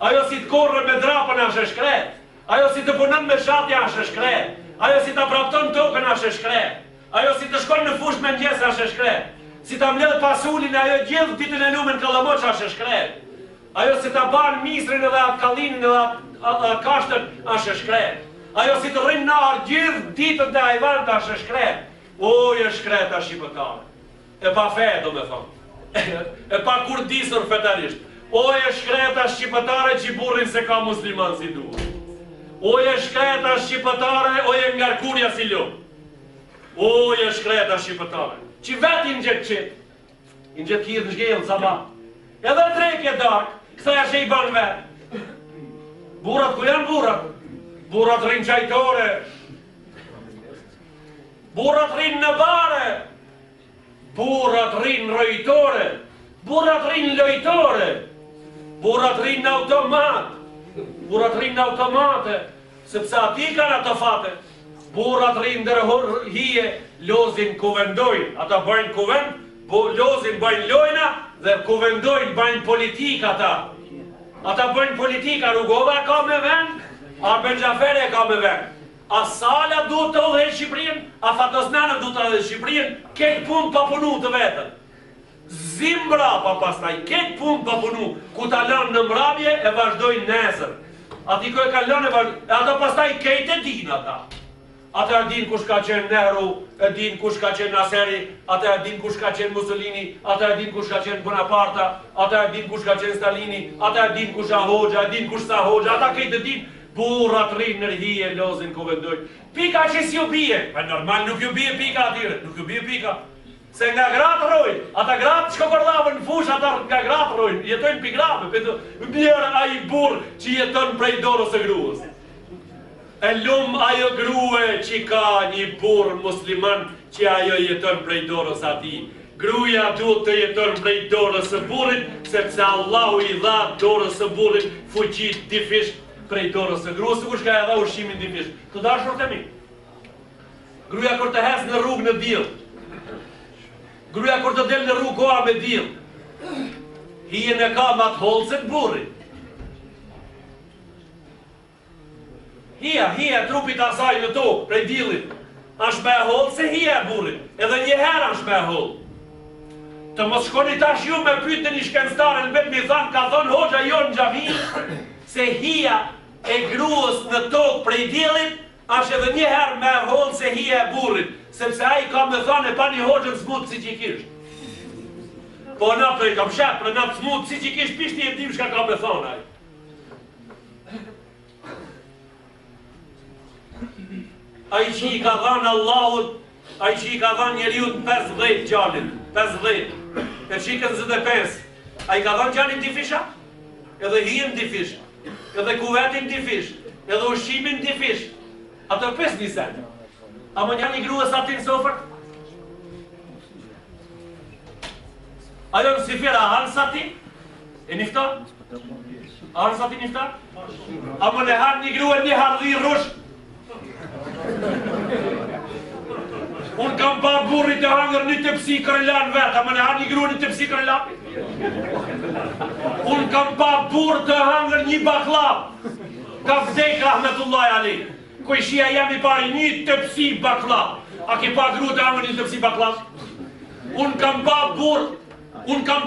Ajo si të korre me drapën ashe shkret. Ajo si të punën me shatja ashe shkret. Ajo si ta prapton tokën ashe shkret. Ajo si të shkon në fush me njës ashe shkret. Si ta mledh pasullin ajo gjithë ditën e lumen Kallamoq ashe shkret. Ajo si ta ban misrin edhe atë kallinin edhe atë kashtën ashe shkret. Ajo si të rrinë në arë gjithë ditën dhe ajvarët ashe shkret. Je shkreta shqipëtare. E pa fe, do me thonë. E pa kur disur fetarisht. Je shkreta shqipëtare që burrin se ka musliman si duhet. Je shkreta shqipëtare, je ngarkurja si lumë. Je shkreta shqipëtare. Që vetë i në gjetë qitë. I në gjetë kjirë në shgjellë, sama. Edhe drejke dark, këthe që i ban vetë. Burat, ku janë burat? Burat rinë qajtore. Burrat rinë në bare, burrat rinë rojtore, burrat rinë lojtore, burrat rinë në automate, sepse ati kanë ato fate. Burrat rinë ndërhur hije, lozin kuvendojnë, ata bëjnë kuvend, lozin bëjnë lojna dhe kuvendojnë bëjnë politika ata. Ata bëjnë politika, Rugova ka me vend, Arben Gjafere ka me vend. A Sala duhet të odhe Shqipërinë, a Fatosnana duhet të odhe Shqipërinë, këtë punë pa punu të vetën. Zimbra pa pastaj, këtë punë pa punu, ku ta lanë në mbrabje e vazhdojnë nesër. Ati ku e ka lanë e vazhdojnë, e ata pastaj këtë e din ata. Ata e din kush ka qenë Nehru, e din kush ka qenë Naseri, ata e din kush ka qenë Mussolini, ata e din kush ka qenë Bonaparte, ata e din kush ka qenë Stalini, ata e din kush a Hoxha, e din kush sa Hoxha, ata këtë e din. burrat rinë në hije lozin ku vendojnë. Pika që si ju bie, pa normal nuk ju bie pika atyre, nuk ju bie pika. Se nga gratë rojnë, ata gratë që kokorlavën në fush, ata nga gratë rojnë, jetojnë pi grape, njërë a i burë që jeton prej dorës e gruës. E lumë ajo grue që ka një burë musliman që ajo jeton prej dorës ati. Gruja duhet të jeton prej dorës e burrit, sepse Allahu i dha dorës e burrit fuqit difish prej dorës e gruës, kush ka e dha ushqimin difish. Të dashur të mi. Gruja kur të hes në rrugë në diell. Gruja kur të del në rrugë koha me diell. Hijen e ka ma të holcet burrit. Hija trupit asaj në tokë, prej diellit. Ashtë me e holë se hija e burrit. Edhe një herë ashtë me e holë. Të mos shkoni tash ju me pyet në një shkencëtar në vetë mi thanë, ka thonë hoxha jo në xhami, se hija e gruës në tokë prej diellit, është edhe një herë me e holë se hija e burrit, sepse ai ka me thonë e pa një hoxhën smut si që i kishtë. Po na për i kam shetë, për na smut si që i kishtë pishti e dim shka ka me thonë ai. Ai që i ka dhanë Allahut, ai që i ka dhanë njeriut 50 gjallin, 50, e qikën 25, ai ka dhanë gjallin difish, edhe hijen difish, edhe kuvetin difish, edhe ushqimin difish, ato 5 sen. A më një gruës atin sofër? Ajo në sifira hanë sati? E nifta? Hanë sati nifta? A më në hanë një gruë një hardhi rush? Unë kam pa burrit e hangër një tepsi kërëlan vetë, a më në hanë një gruë një tepsi kërëlan? Unë kam pa burr të hangër një baklav, ka vdek Rahmetullahi Alej. Kojshia jam i pari një tepsi baklav. A ke pa gruë të hangër një tepsi baklav? Unë kam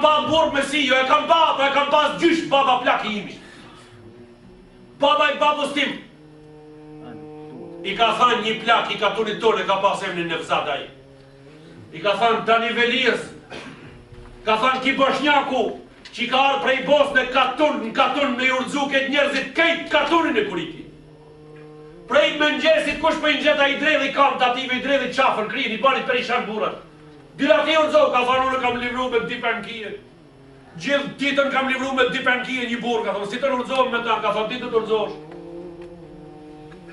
pa burr me si, jo e kam pa, po e kam pas gjysht baba plak i imi. Baba i babës tim. I ka thanë një plak i katunit tonë, ka pas emnin në Nevzat ai. I ka thanë Tani Veliës, ka thanë ki Boshnjaku, që i ka arë prej Bosnë në katun me urdzu këtë njerëzit kejt katunin e kuriti. Prej mëngjesit kush për i njeta i drejli kam të ative i drejli qafën krijen, i banit për i shanë burat. Dira ti urdzu, ka thanë unë kam livru me dipen kije. Gjithë ditën kam livru me dipen kije një burë, ka thanë si të urdzohëm me ta, ka thanë ti të të urdzohësh.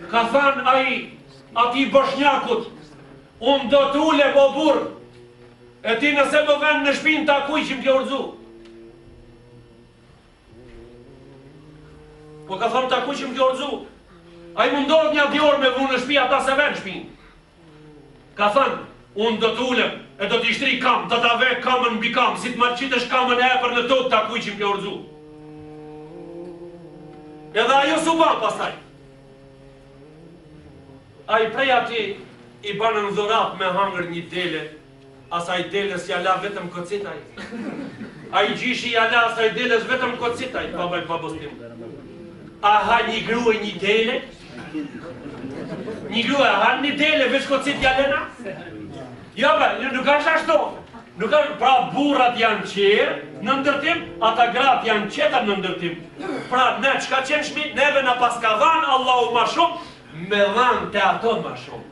Ka thanë aji, ati Boshnjakut, unë do t'ule po burë, e ti nëse më venë në shpinë ta kuj që më t'ja urdzu. Po ka thanë ta kuj që më t'ja urdzu, aji mundohet një djorë me vunë në shpi, ata se venë shpinë. Ka thanë, unë do t'ule, e do t'i shtri kam, do t'a vek kamën mbi kam, si t'ma qitesh kamën e për në tokë ta kuj që më t'ja urdzu. Edhe ajo s'u ban pastaj. A i prej ati i banë në dhurat me hangër një dele, asaj deles jala vetëm kocitaj. A i gjishi jala asaj deles vetëm kocitaj, baba i babos tim. A ha një grue një dele? Një grue, a ha një dele veç kocit jalena? Jo be, nuk është ashtu. Nuk është, pra burrat janë qerë në ndërtim, ata gratë janë qetar në ndërtim. Pra ne, qka qenë shmit, neve në pas ka dhanë Allahu ma shumë, me dhanë të ato ma shumë,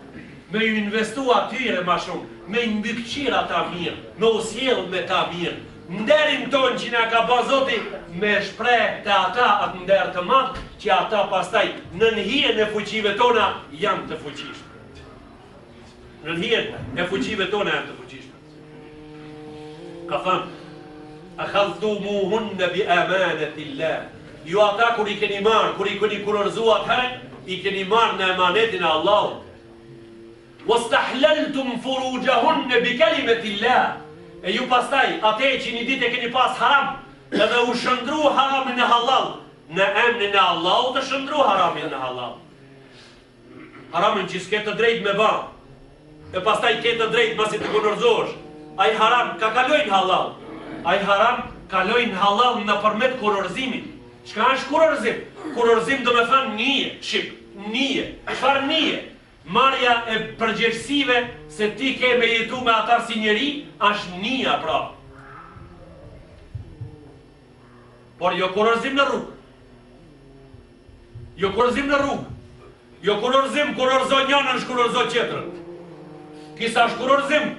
me ju investu atyre ma shumë, me ju mbykqir ata mirë, me usjell me ta mirë, nderin tonë që nga ka bazoti, me shprej të ata atë nder të madhë, që ata pastaj në njën e fuqive tona janë të fuqishme. Në njën e fuqive tona janë të fuqishme. Ka thënë, a khaltu muhunne bi amanetillah. Ju ata kur i keni marë, kur i keni kurorzuat herë, i keni marë në emanetin e Allahut. Wastahlaltum furujahunne bi kalimatillah. E ju pastaj, ate që një ditë e keni pas haram, edhe u shëndru haramin e halal, në emnin e Allahut të shëndru haramin e halal. Haramin që s'ke të drejt me ba, e pastaj ke të drejt masi të kurorzosh. Ai haram ka kalojnë halal. Ai haram kalojnë halal në përmet kurorzimin. Çka është kurorzim? Kurorzim do me thënë nije, shqip, nije. Çfarë nije? Marja e përgjegjësive se ti ke me jetu me ata si njeri, është nija pra. Por jo kurorzim në rrugë. Jo kurorëzim në rrugë. Jo kurorëzim, kurorëzo njënën, shkurorëzo qetrën. Kisa shkurorëzim,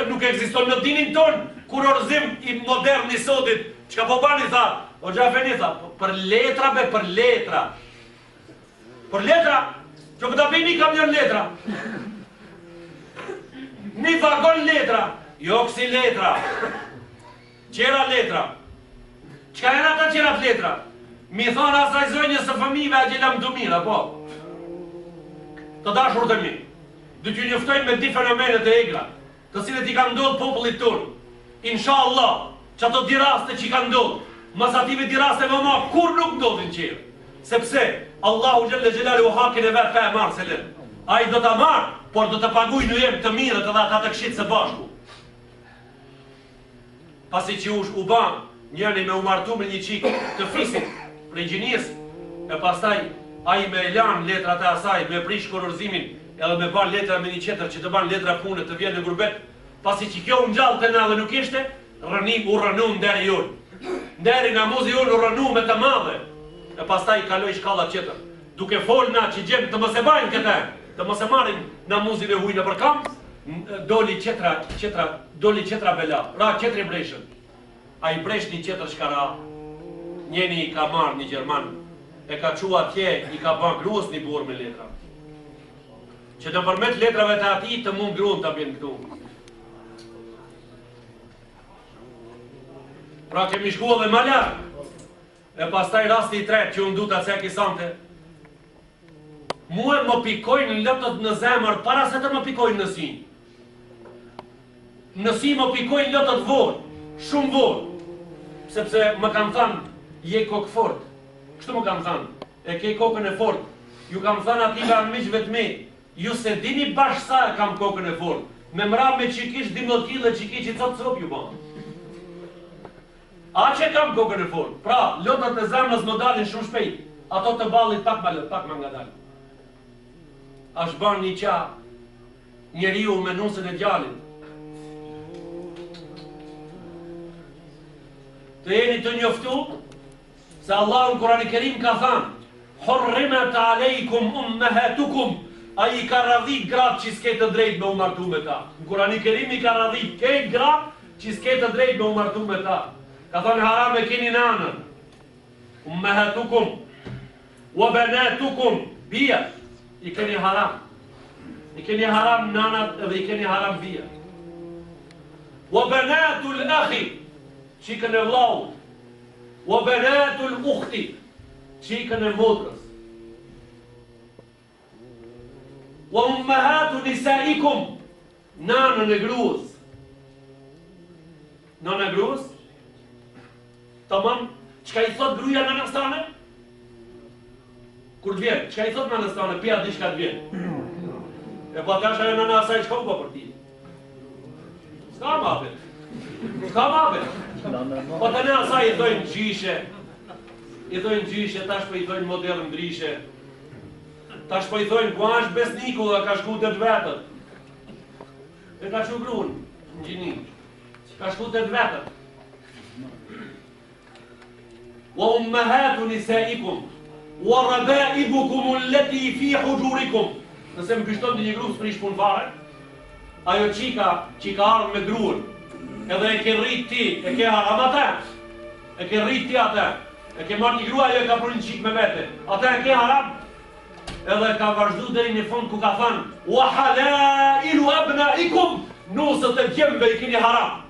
nuk ekziston në dinin ton, kurorëzim i modern i sotit. Çka po bani tha, o Xhafeni tha, për letra be për letra. Për letra, që këta bini kamion letra. Një vagon letra, jo kësi letra. Qera letra. Qka e në ta qerat letra? Mi thonë asaj zonjës së fëmijëve a gjela më të mira, po. Të dashur të mi, dhe që njëftojnë me di fenomenet e egra, të cilët i ka ndodhë popullit tonë. Insha Allah, që ato di raste që i ka ndodhë, mas ative di raste më ma, kur nuk ndodhin qërë. Sepse, Allahu Gjelle Gjelalu hakin e vetë ka e marë se lërë. A i do të marë, por do të paguj në jemë të mirët edhe ata të këshitë së bashku. Pasi që u banë, njëni me u martu me një qikë të fisit, prej gjinjes, e pastaj a i me lanë letrat e asaj, me prish kurorëzimin, edhe me banë letra me një qetër që të banë letra pune të vjenë në gurbet, pasi që kjo unë gjallë të na dhe nuk ishte, rënim u rënu në deri jonë. Nderi nga muzi jonë u rënu me të madhe, e pastaj i kaloj shkalla qetër. Duke folë na që gjemë të mos e bajnë këte, të mos e marim në muzin e hujnë për kam, doli qetra bela, ra qetri breshën. A i bresh një qetër shkara, njeni i ka marrë një Gjerman, e ka qua atje, i ka ban gruas një burë me letra. Që të përmet letrave të ati, të mund gruën të bjenë këtu. Pra kemi shkua dhe ma larë, e pastaj rasti i tretë që unë du të cek i sante, muë më pikojnë lëtët në zemër, para se të më pikojnë në si. Në si më pikojnë lëtët vorë, shumë vorë, sepse më kam thënë, je kokë fort. Kështu më kam thënë, e ke kokën e fort. Ju kam thënë ati nga në miqëve të mi, ju se dini bashkë sa e kam kokën e fort. Me mra me qikish 12 kg, qikish i copë copë ju banë. A që kam kokën e fort? Pra, lotët e zemrës më dalin shumë shpejt, ato të balit pak më nga dalin. Ashtë banë një qa, njeriu me nusën e gjallin. Të jeni të njoftu, se Allah në Kurani Kerim ka thanë, Hurrimet alejkum ummahatukum, a i ka radhit gratë që s'ke të drejt me u martu me ta. Në Kurani Kerim i ka radhit kejt gratë që s'ke të drejt me u martu me ta. Ka thënë haram e keni nanën, ummahatukum, wa banatukum, bia, i keni haram. I keni haram nanat edhe i keni haram bia. Wa banatul akhi, qikën e vlaut, wa benatul ukhti, qikën e motrës, wa ummahatu nisaikum, nanën e gruës. Nanën e gruës? Tamam, qka i thot gruja në nëstane? Kur të vjen, qka i thot në nëstane, pia di shka të vjen. E po të ashtë ajo në asaj qka u po për ti? Ska mabe. Ska mabe. Po të në asaj i dojnë gjishe, tash po i dojnë model ndrishe, tash po i dojnë ku ashtë besniku dhe ka shku të të vetët. E ka shku gruën, në gjini, ka shku të të vetët. Wa ummahatu nisaikum, wa rabaibukum allati fi hujurikum. Nëse më pishton të një grupë s'prish pun fare, ajo qika ardhë me gruën, edhe e ke rrit ti, e ke haram atë, e ke rrit ti atë, e ke marrë një grua, ajo e ka për një qikë me vete, atë e ke haram, edhe ka vazhdu dhe një fund ku ka thënë, wa halailu abnaikum, nusët e gjembe i keni haram.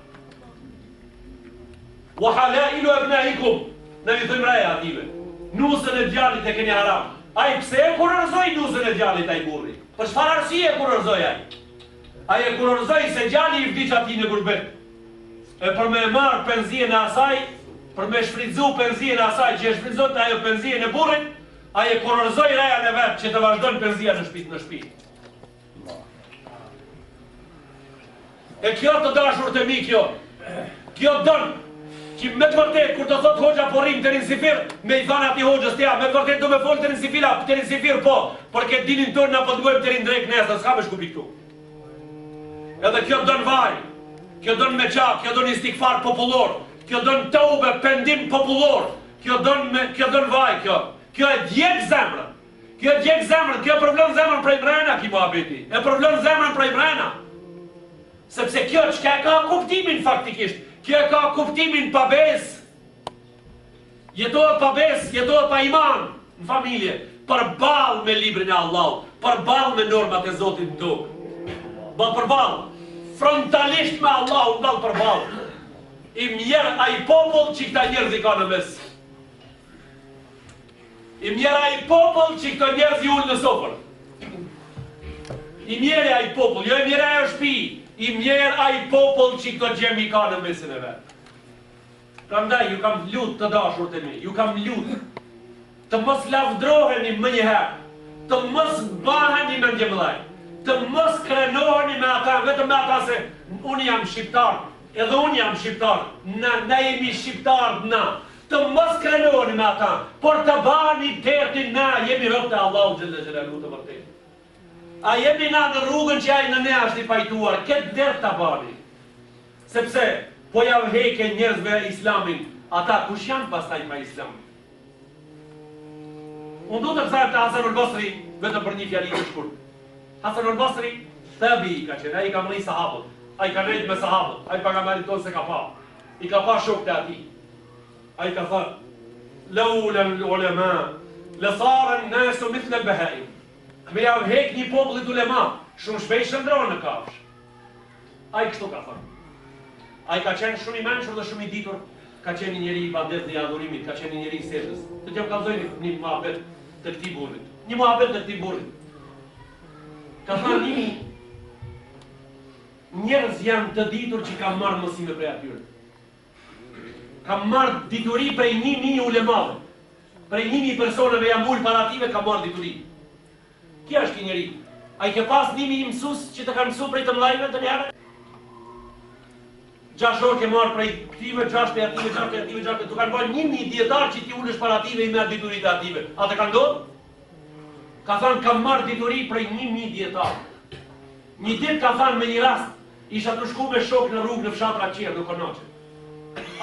Wa halailu abnaikum, në i thëmë reja ative, nusën e djallit e keni haram. A i pse e kurërzoj nusën e djallit a i burri? Për shfar arsye e kurërzoj a i? A i e kurërzoj se gjalli i vdiq ati në gurbet. E për me marë penzien e asaj, për me shfridzu penzien e asaj që e shfridzot ajo penzien e burrit, a i e kurërzoj reja në vetë që të vazhdojnë penzia në shpi. E kjo të dashur të mi kjo dënë, që me të vërtet, kur të thot hoxha po rrim të rinsifir, me i thane ati hoxhës tja, me të vërtet do me folë të rinsifir, po, për këtë dinin tonë na po të gojmë të rindrejk nesë, s'ka me shkupi këtu. Edhe kjo dënë vaj, kjo dënë me qa, kjo dënë istikfar popullor, kjo dënë të ube, pendim popullor, kjo dënë vaj, Kjo e djeg zemrën. Kjo e djeg zemrën, kjo e problem zemrën prej brenda ki muhabeti. E problem zemrën prej brenda. Sepse kjo çka e ka kuptimin faktikisht. Kjo e ka kuptimin pa besë. Jetohet pa besë, jetohet pa iman në familje. Përballë me librin e Allahut, përballë me normat e Zotit në tokë. Përballë. Frontalisht me Allahun dall përballë. I mjerë ai popull që këta njerëz i ka në mes. I mjerë ai popull që këta njerëz i ullë në sofër. I mjerë ai popull, jo i mjerë ajo shtëpi. I mjerë ai popull që këta gjemi i ka në mesin e vetë. Prandaj, ju kam lutë të dashur të mi, ju kam lutë të mos lavdroheni më njëherë, të mos baheni me ndjemëllaj, të mos krenoheni me ata, vetëm me ata se unë jam shqiptar, edhe unë jam shqiptar, na jemi shqiptar na, të mos krenoheni me ata, por të bani tertin na, jemi rëbë të Allahu Gjelle Gjelalu të vërtet. A jemi na në rrugën që ajë në ne ashtë i pajtuar, këtë dertë të bani. Sepse, po ja heke njerëzve islamin, ata kush janë pastaj pa islamin? Unë du të kësajmë të Hasan al-Basri, vetëm për një fjali të shkurt. Hasan al-Basri, thabi i ka qenë, a i ka mëri sahabët, a i ka nejtë me sahabët, a i pagamarit tonë se ka pa. I ka pa shok të ati. A i ka thërë, laulem l'ulema, lësarën nësu mithle l'behajim. Me ja hek një popullit ulema, shumë shpej shëndronë në kafsh. A i kështu ka thërë. A i ka qenë shumë i menshur dhe shumë i ditur, ka qenë njëri i bandet dhe i adhurimit, ka qenë njëri i sejtës. Të t'jam kalzojnë një muhabet të këti burrit. Një muhabet të këti burrit. Ka thënë nimi, njerëz janë të ditur që kam marrë mësime prej atyre. Kam marrë dituri prej 1000 ulemave. Prej 1000 personave jam ullë para ative, kam marrë dituri. Kja është ki njeri? A i ke pas 1000 mësus që të kanë mësu prej të mlajve të njëre? 6 orë ke marrë prej këtive, 6 për ative, 6 për ative, 6 për... Tu kanë bërë 1000 djetarë që ti ullësh para ative i merë diturit e ative. A të kanë do? Ka thënë, kam marrë dituri prej 1000 djetarë. Një ditë ka thënë me një rast, isha të shku me shok në rrugë në fshatra qërë, në Konoqe.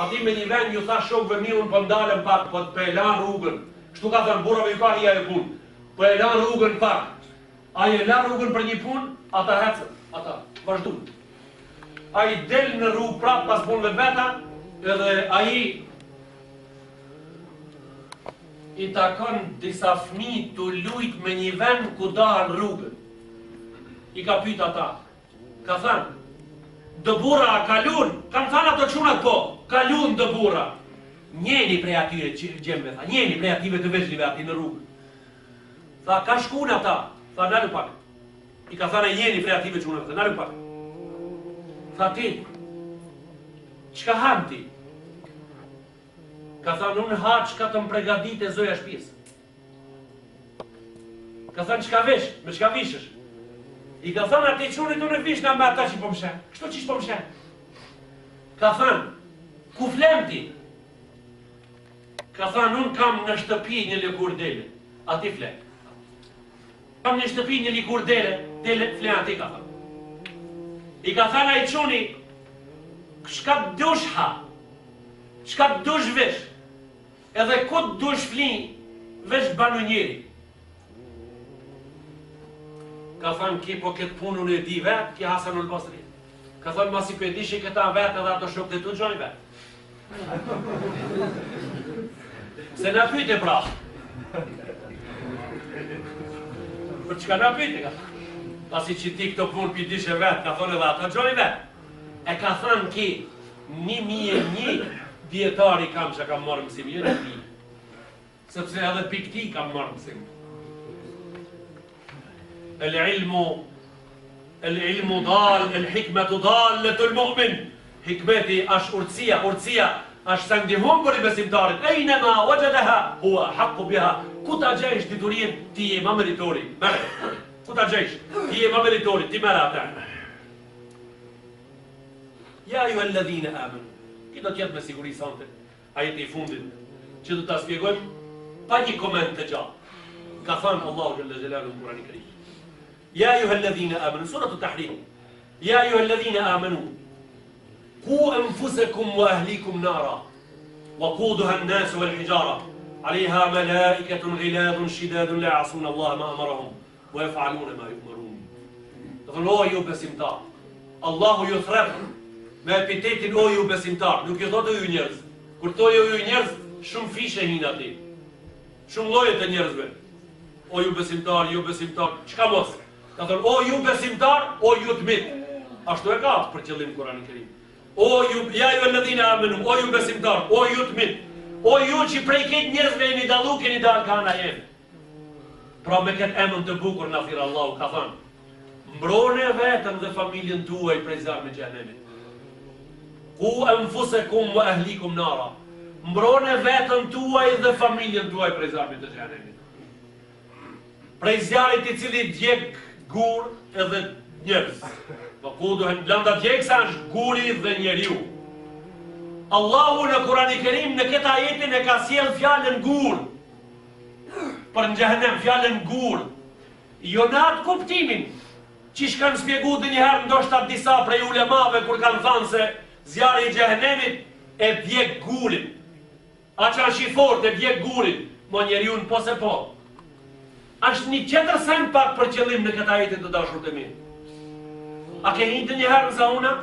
Ati me një vend ju tha shokve mirën për ndalën pak, për të elan rrugën. Kështu ka thënë, burave ju ka hija e punë. Për elan rrugën pak. A i elan rrugën për një punë, ata hecën, ata, vazhdunë. A i del në rrugë prapë pas punëve veta, edhe a i takon disa fëmijë të lujt me një vend ku dahen rrugën. I ka pyet ata, ka thënë, dë burra a kalun? Kanë thënë ato çunat po, kalun dë burra. Njeni prej atyre gjemve, tha, njeni prej ative të veçlive ati në rrugë. Tha, ka shkun ata? Tha, nalu pak. I ka thënë njeni prej ative çunat, tha, nalu pak. Tha ti, qka hanë ti? Ka thënë, unë ha qka të më pregadit e zoja shpjes. Ka thënë, qka vesh, me qka vishësh? I ka thënë, ati qunit unë vish nga me ata që po më shenë. Kështu që po më shenë? Ka thënë, ku flem ti? Ka thënë, unë kam në shtëpi një lëkur dele. Ati flem. Kam një shtëpi një likur dele, flem ati ka thënë. I ka thënë a i quni, shka dush ha, shka dush vesh, edhe ku dush flin, vesh banu njeri. Ka thënë ki po këtë punën e di vetë, ki Hasan al-Basri. Ka thënë mas i pëdishi këta vetë edhe ato shok të tu gjoj vetë. Se në pyte pra. Për çka në pyte ka thënë? Pasi që ti këto punë pëdishe vetë, ka thonë edhe ato gjoni vetë. E ka thënë ki, 1001 djetari kam që kam marrë mësim, jë në ti. Sepse edhe pikti kam marrë mësim. El ilmu dal, el hikmetu dal, letul mu'min. Hikmeti është urtësia, urtësia është se ndihon për i besimtarit. Ejne ma wajadaha, hua haqqu biha. Ku ta gjesh diturin, ti je ma meritori. Mere. Ku ta gjesh? Ti je ma meritori, ti mera ata. Ja ju e ledhine amen. Ki do tjetë me siguri sante, ajeti i fundit, që do ta spjegojmë, pa një koment të gjatë. Ka thënë Allahu Gjelle Gjelalu në Kurani Kerim. Ja ju e ledhine amen, suratu Tahrim. Ja ju e ledhine amenu, ku enfusekum wa ahlikum nara, wa kuduha n-nasu wal hijara, Alaiha malaikatun ghiladun shidadun la ya'suna Allah ma amarahum wa yaf'aluna ma yu'marun. Do thonë o ju besimtar, Allahu ju thret me epitetin o ju besimtar, nuk ju thotë o ju njerëz. Kur thojë o ju njerëz, shumë fishe hin aty. Shumë lloje të njerëzve. O ju besimtar, çka mos? Ka thonë o ju besimtar, o ju të mit. Ashtu e ka për qëllim Kurani i Kerim. O ju ja ju alladhina amanu, o ju besimtar, o ju të mit. O ju që prej këtë njerëzve jeni dallu, keni dalë ka ana jem. Pra me këtë emën të bukur na thirr Allahu ka thënë, mbrone vetëm dhe familjen tuaj prej zjarrit të xhenemit. Ku anfusakum wa ahlikum nara. Mbrone vetëm tuaj dhe familjen tuaj prej zjarrit të xhenemit. Prej zjarrit i cili djeg gur edhe njerëz. Po ku duhen blanda djegsa është guri dhe njeriu. Allahu në Kurani i Kerim në këtë ajetin e ka sjell fjalën gur. Për në xhehenem fjalën gur. Jo në atë kuptimin që kanë shpjeguar ndonjëherë ndoshta disa prej ulemave kur kanë thënë se zjarri i xhehenemit e djeg gurin. A që është i fort e djeg gurin, mo njeriu po se po. Është një tjetër sen pak për qëllim në këtë ajetin të dashur të mi. A ke hinë njëherë në zauna?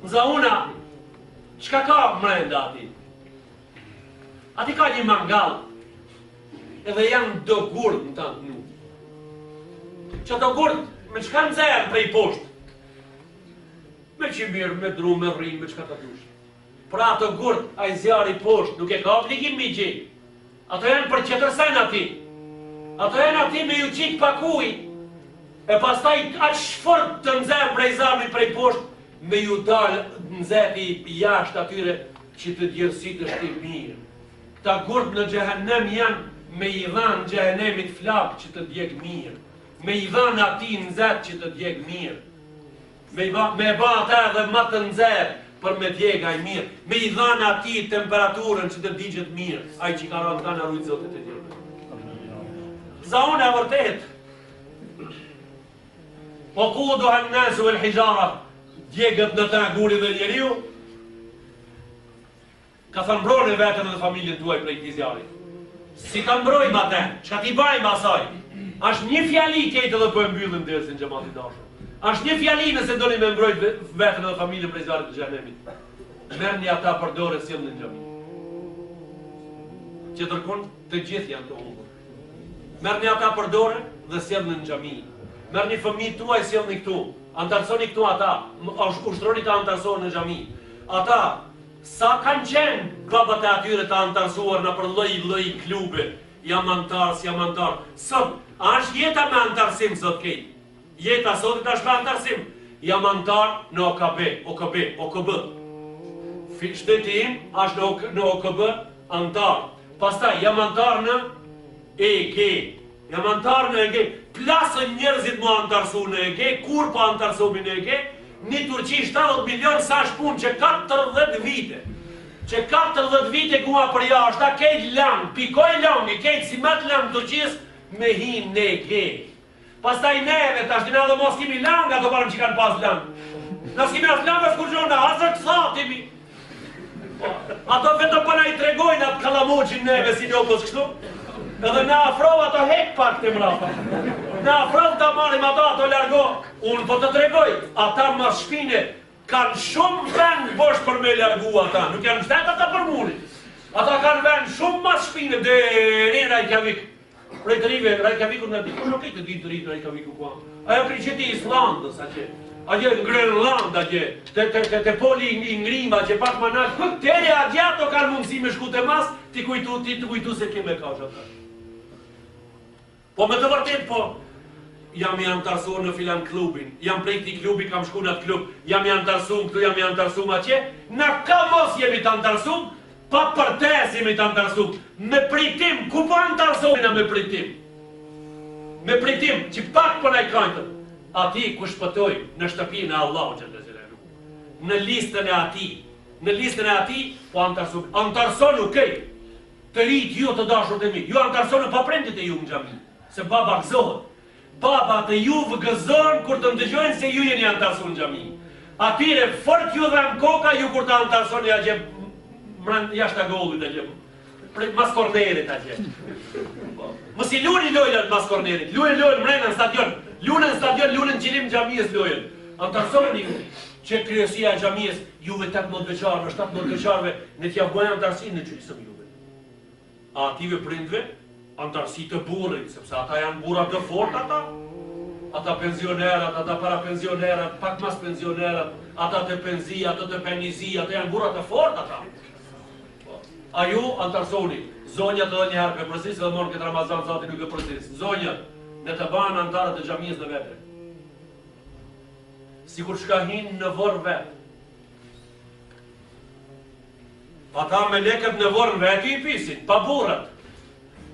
Në zauna, qka ka mrenda ati? Ati ka një mangal, edhe janë do gurd në të nu. Që do gurd, me qka në zerë prej poshtë? Me qimirë, me dru, me rrinë, me qka të dush. Pra ato gurd, a i zjarë i poshtë, nuk e ka obligim mi gjithë. Ato janë për qëtërsen ati. Ato janë ati me ju qitë pakuj. E pastaj atë shfort të nxerë prej zjarrit prej poshtë, me ju dalë nxerri jashtë atyre që të djerësit është i mirë. Këta gurd në xhehenem janë me i dhanë xhehenemit flak që të djeg mirë. Me i dhanë ati nxerë që të djeg mirë. Me ba ata edhe më të nxerë për me djega i mirë. Me i dhanë ati temperaturën që të digjet mirë. Ai që ka rënë kanë rujtë zotit e djerë. Zaune e vërtet. Po ku duhen nësu e l'hijara, djegët në të guri dhe njeriu, ka thënë mbrojnë vetën dhe familjen tuaj prej këtij zjarri. Si ta mbrojmë atë, çka t'i bajmë asaj? Është një fjali kejtë edhe po e mbyllim dersin xhamati dashur. Është një fjali nëse doni me mbrojt vetën dhe familjen prej zjarrit të xhenemit. Merrni ata për dorë e sjellni në xhami. Që tërkon të gjithë janë të humbur. Merrni ata për dorë dhe sjellni në xhami. Merrni fëmijët tuaj sjellni këtu. Antarësoni këtu ata, ushtroni ta antarësoni në xhami. Ata sa kanë qenë klubët e atyre të antarësuar në për lloj klube, jam antar. Sot, është jeta me antarësim sot kejtë. Jeta sot është me antarësim. Jam antar në OKB. Shteti im është në OKB antar. Pastaj jam antar në EG. Jam antar në EG. Plasën njerëzit mu antarësu në EG, kur po antarësumi në EG, një Turqi 70 milion sa shpun që 40 vite. Që 40 vite kuma për jashtë, kejt lang, pikoj langi, kejt si mat lang Turqis, me hin në EG. Pastaj neve, tash dina dhe mos kemi lang, ato parëm që kanë pas lang. Nësë kemi as lang, as kur gjona, asër të thatimi. Ato vetëm për na i tregojnë atë kalamoqin neve si njopës kështu. Edhe në afrov ato hek pak të mrapa. Në afrov të marim ato largo. Unë po të tregoj, ata mas shpine kanë shumë vend bosh për me largu ata. Nuk janë shtet ata për muri. Ata kanë vend shumë mas shpine deri në Reykjavik. Prej të rive, Reykjaviku në diku, nuk e të ditë të rive Reykjaviku kua. Ajo kri qëti Islandës atje. Atje në Grenland atje. Te poli i ngrima që pak më nalë. Tere atje ato kanë mundësi me shku të mas, ti kujtu se keme kash ata. Po me të vërtet po, jam i antarësuar në filan klubin, jam prej këti klubi, kam shku në atë klub, jam i antarësuar këtu, jam i antarësuar atje, në ka mos jemi të antarësuar, pa përtes jemi të antarësuar, me pritim, ku po antarësuar me pritim? Me pritim, që pak për në i kajtën, ati ku shpëtoj në shtëpi në Allah, në listën e ati, po antarësuar, antarësonu kej, të rritë ju të dashur të mi, ju antarësonu pa prendit e ju në gjami. Se baba gëzohet. Baba të ju gëzohen kur të ndëgjojnë se ju jeni antarësu në xhami. Atyre fort ju dhe në koka ju kur të antarësoni a gjë jashtë gollit atje. Mas kornerit atje. Mos i luni lojën mas kornerit. Lujën mrena në stadion. Lujën qilim xhamisë lojën. Antarësoni që kryesia e xhamisë juve 18 vjeçarëve, 17 vjeçarëve ne t'ja bëjnë antarësinë në çulisëm juve. A ative prindve antarësi të burrit, sepse ata janë burra të fortë ata. Ata pensionerat, ata parapensionerat, pak mas pensionerat, ata të penzi, ata të penizi, ata janë burra të fortë ata. A ju antarësoni, zonjat edhe njëherë për përsisë dhe morën këtë Ramazan zati nuk e përsisë. Zonjat, ne të banë antarët e xhamisë në vete. Sikur shka hinë në vorë vetë. Ata me leket në vorën vetë i pisin, pa burrat.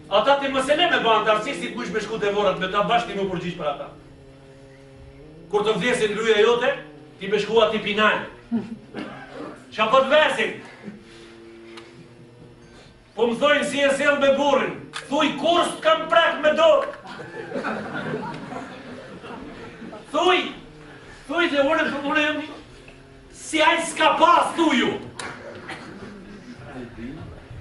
Ata ti mësele me ba antarësi si të kush me shku të vorët me ta bashkë ti më përgjish për ata. Kur të vdesin gruja jote, ti me shku ati pinajnë. Qa po të vesin? Po më thojnë si e sjell me burrin, thuj kurs kam prek me dorë. Thuj dhe unë si aj s'ka pas thuju.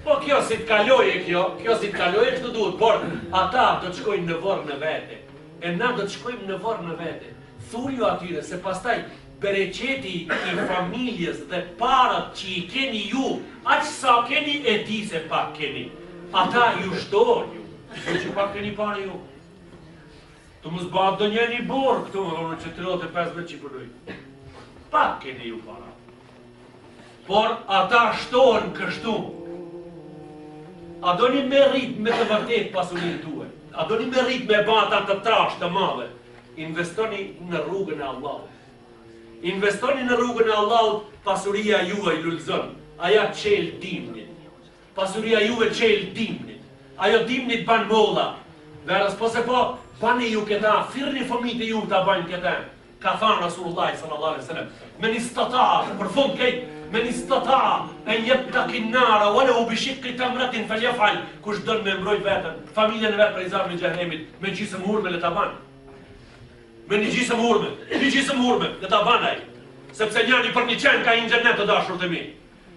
Po kjo si t'kaloje kjo si t'kaloje kështu duhet, por ata do të shkojnë në vorë në vete, e na do të shkojmë në vorë në vete. Thuju atyre se pastaj bereqeti i familjes dhe parat që i keni ju, aq sa keni e di se pak keni. Ata ju shtojnë ju, që pak keni pare ju. Të mos bëhat do njeni borë këtu, më që 35 që i përdoj. Pak keni ju para. Por ata shtojnë kështu. A do një me rrit me të vërtet pasurin tuaj. A do një me rrit me bata të trash të madhe. Investoni në rrugën e Allahut. Investoni në rrugën e Allahut, pasuria juve i lullëzon. Aja qel dimnit. Pasuria juve qel dimnit. Ajo dimnit ban molla. Verës po se po, bani ju këta, firni fëmijët e ju të banë këta. Ka thanë Rasulullah sallallahu alaihi wasallam. Men istata, për fund kejt, men istata, e jep të kinara, wale u bishik këta mretin faljafal, kush dënë me mbrojt vetën, familjen e vetë për izarën e gjahnemit, me gjisëm hurme le të banë. Me një gjisëm hurme, le të banaj. Sepse njani për një qenë ka hinë gjennet të dashur të mi.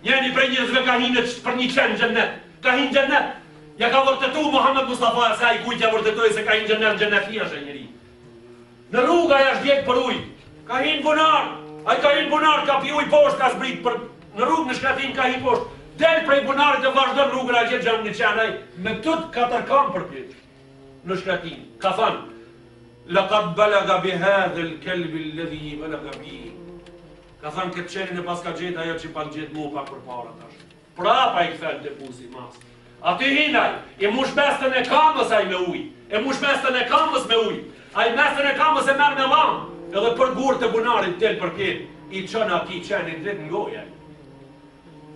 Njani për njëzve ka hinë për një qenë gjennet. Ka hinë gjennet. Ja ka vërtetu Muhammed Mustafa se a i kujtja vërtetoj se ka hinë gjennet është e njëri. Në rruga ja është djekë për uj. Ka hinë bunar. A i ka hinë bunar, ka pi uj poshtë, ka zbrit për... Në rrugë në shkratin ka hinë poshtë. Del prej bunarit e vazhdo në rrugën a gjithë gjanë një qenaj. Me tut katër kam për pjetë. Në shkratin. Ka thanë. Laqad balaga bihadha al-kalb alladhi balaga bi. Ka thënë këtë qenin e pas ka gjetë ajo që pa gjetë mu pak përpara tash. Prapa i kthel te pusi mas. Aty hinaj, e mush mestën e kamës ai me ujë. E mush mestën e kamës me ujë. Ai mestën e kamës e merr me llam, edhe për gurë të bunarit del për pjet, i çon aty qenin drejt në gojë.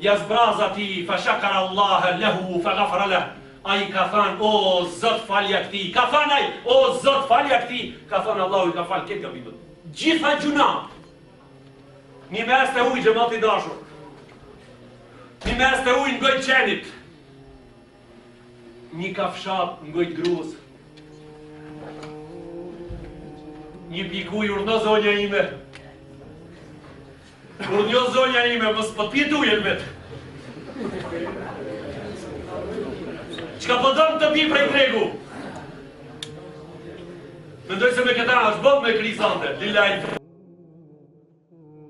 Ja zbraz aty, fa shakara Allah lahu fa ghafara lahu. Ai ka thënë, o Zot falja këtij. Ka thënë ai, o Zot falja këtij. Ka thënë Allahu i ka fal këtë gabimet. Gjitha gjunat. Një mes të ujë gjemati dashur. Një mes të ujë në gojtë qenit. Një kafshat në gojtë gruas. Një pikuj urno zonja ime. Urnjo zonja ime, mos po t'pjet ujën vetë. Qka po dëmë të pi prej tregu? Mendoj se me këta është bot me krisante. Lillaj.